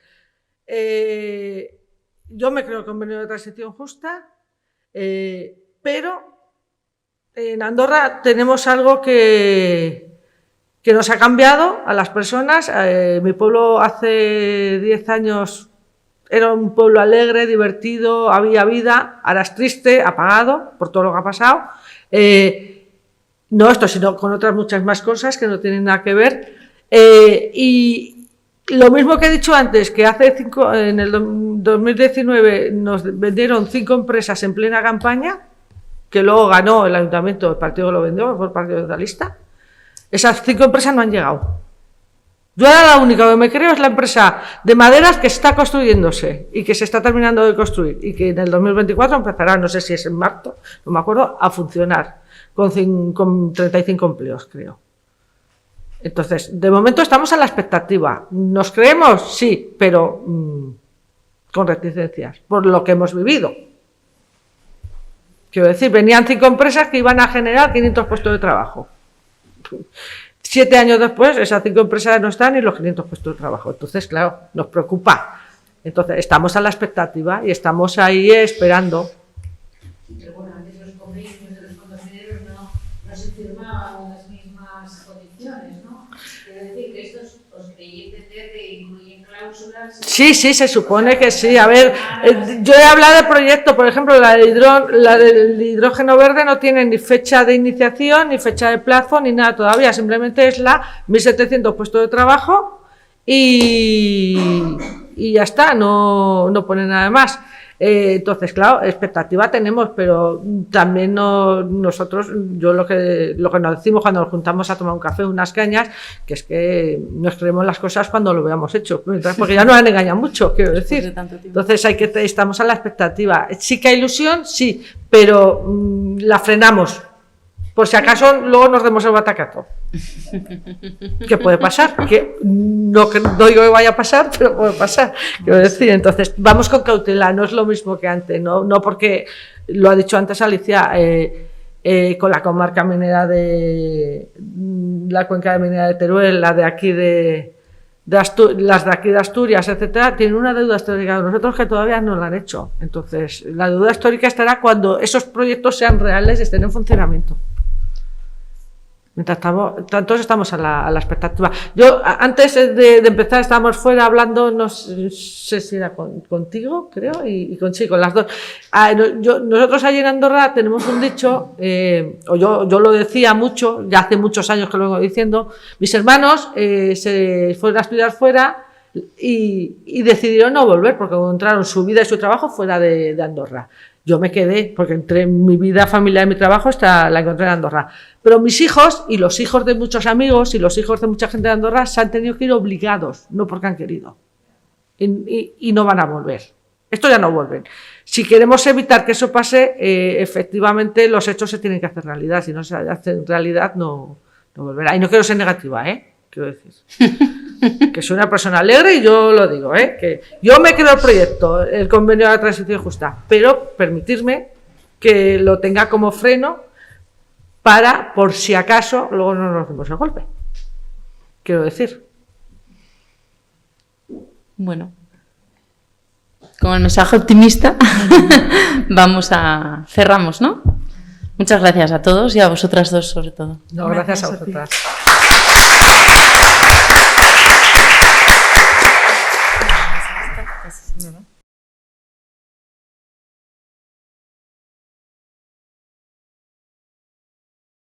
Yo me creo el convenio de transición justa, pero en Andorra tenemos algo que nos ha cambiado a las personas. Mi pueblo hace 10 años era un pueblo alegre, divertido, había vida, ahora es triste, apagado por todo lo que ha pasado. No esto, sino con otras muchas más cosas que no tienen nada que ver. Y lo mismo que he dicho antes, que en el 2019 nos vendieron 5 empresas en plena campaña, que luego ganó el ayuntamiento, el partido que lo vendió, fue el Partido Socialista. Esas 5 empresas no han llegado. Yo ahora la única que me creo es la empresa de maderas que está construyéndose y que se está terminando de construir y que en el 2024 empezará, no sé si es en marzo, no me acuerdo, a funcionar con 35 empleos, creo. Entonces, de momento estamos a la expectativa. ¿Nos creemos? Sí, pero con reticencias, por lo que hemos vivido. Quiero decir, venían 5 empresas que iban a generar 500 puestos de trabajo. 7 años después, esas 5 empresas no están y los 500 puestos de trabajo. Entonces, claro, nos preocupa. Entonces, estamos a la expectativa y estamos ahí esperando. Pero bueno, antes los convenios de los condominieros no se firmaban las mismas condiciones, ¿no? Quiero decir que estos os creí entender que incluyen cláusulas. Sí, se supone que sí. A ver, yo he hablado de proyecto, por ejemplo, la del hidrógeno verde no tiene ni fecha de iniciación, ni fecha de plazo, ni nada todavía. Simplemente es la 1.700 puestos de trabajo y ya está, no pone nada más. Entonces, claro, expectativa tenemos, pero también nosotros, lo que nos decimos cuando nos juntamos a tomar un café, unas cañas, que es que nos creemos las cosas cuando lo veamos hecho, porque ya nos han engañado mucho, quiero decir. Entonces estamos a la expectativa. Sí que hay ilusión, sí, pero la frenamos. Por si acaso luego nos demos el batacazo. ¿Qué puede pasar? Que no digo que vaya a pasar, pero puede pasar. Quiero decir, entonces vamos con cautela, no es lo mismo que antes, no porque lo ha dicho antes Alicia, con la comarca minera de la cuenca de minera de Teruel, la de aquí las de aquí de Asturias, etcétera, tienen una deuda histórica de nosotros que todavía no la han hecho. Entonces, la deuda histórica estará cuando esos proyectos sean reales y estén en funcionamiento. Mientras tanto estamos a la expectativa. Yo, antes de empezar, estábamos fuera hablando, no sé si era contigo, creo, y con las dos. Nosotros allí en Andorra tenemos un dicho, o yo lo decía mucho, ya hace muchos años que lo vengo diciendo, mis hermanos se fueron a estudiar fuera y decidieron no volver porque encontraron su vida y su trabajo fuera de Andorra. Yo me quedé, porque entre mi vida familiar y mi trabajo la encontré en Andorra. Pero mis hijos, y los hijos de muchos amigos, y los hijos de mucha gente de Andorra, se han tenido que ir obligados, no porque han querido. Y no van a volver. Esto ya no vuelven. Si queremos evitar que eso pase, efectivamente los hechos se tienen que hacer realidad. Si no se hacen realidad, no volverá. Y no quiero ser negativa, quiero decir. Que soy una persona alegre y yo lo digo, que yo me quedo el proyecto, el convenio de la transición justa, pero permitirme que lo tenga como freno para, por si acaso, luego no nos demos el golpe. Quiero decir. Bueno, con el mensaje optimista cerramos, ¿no? Muchas gracias a todos y a vosotras dos sobre todo. No, gracias a vosotras.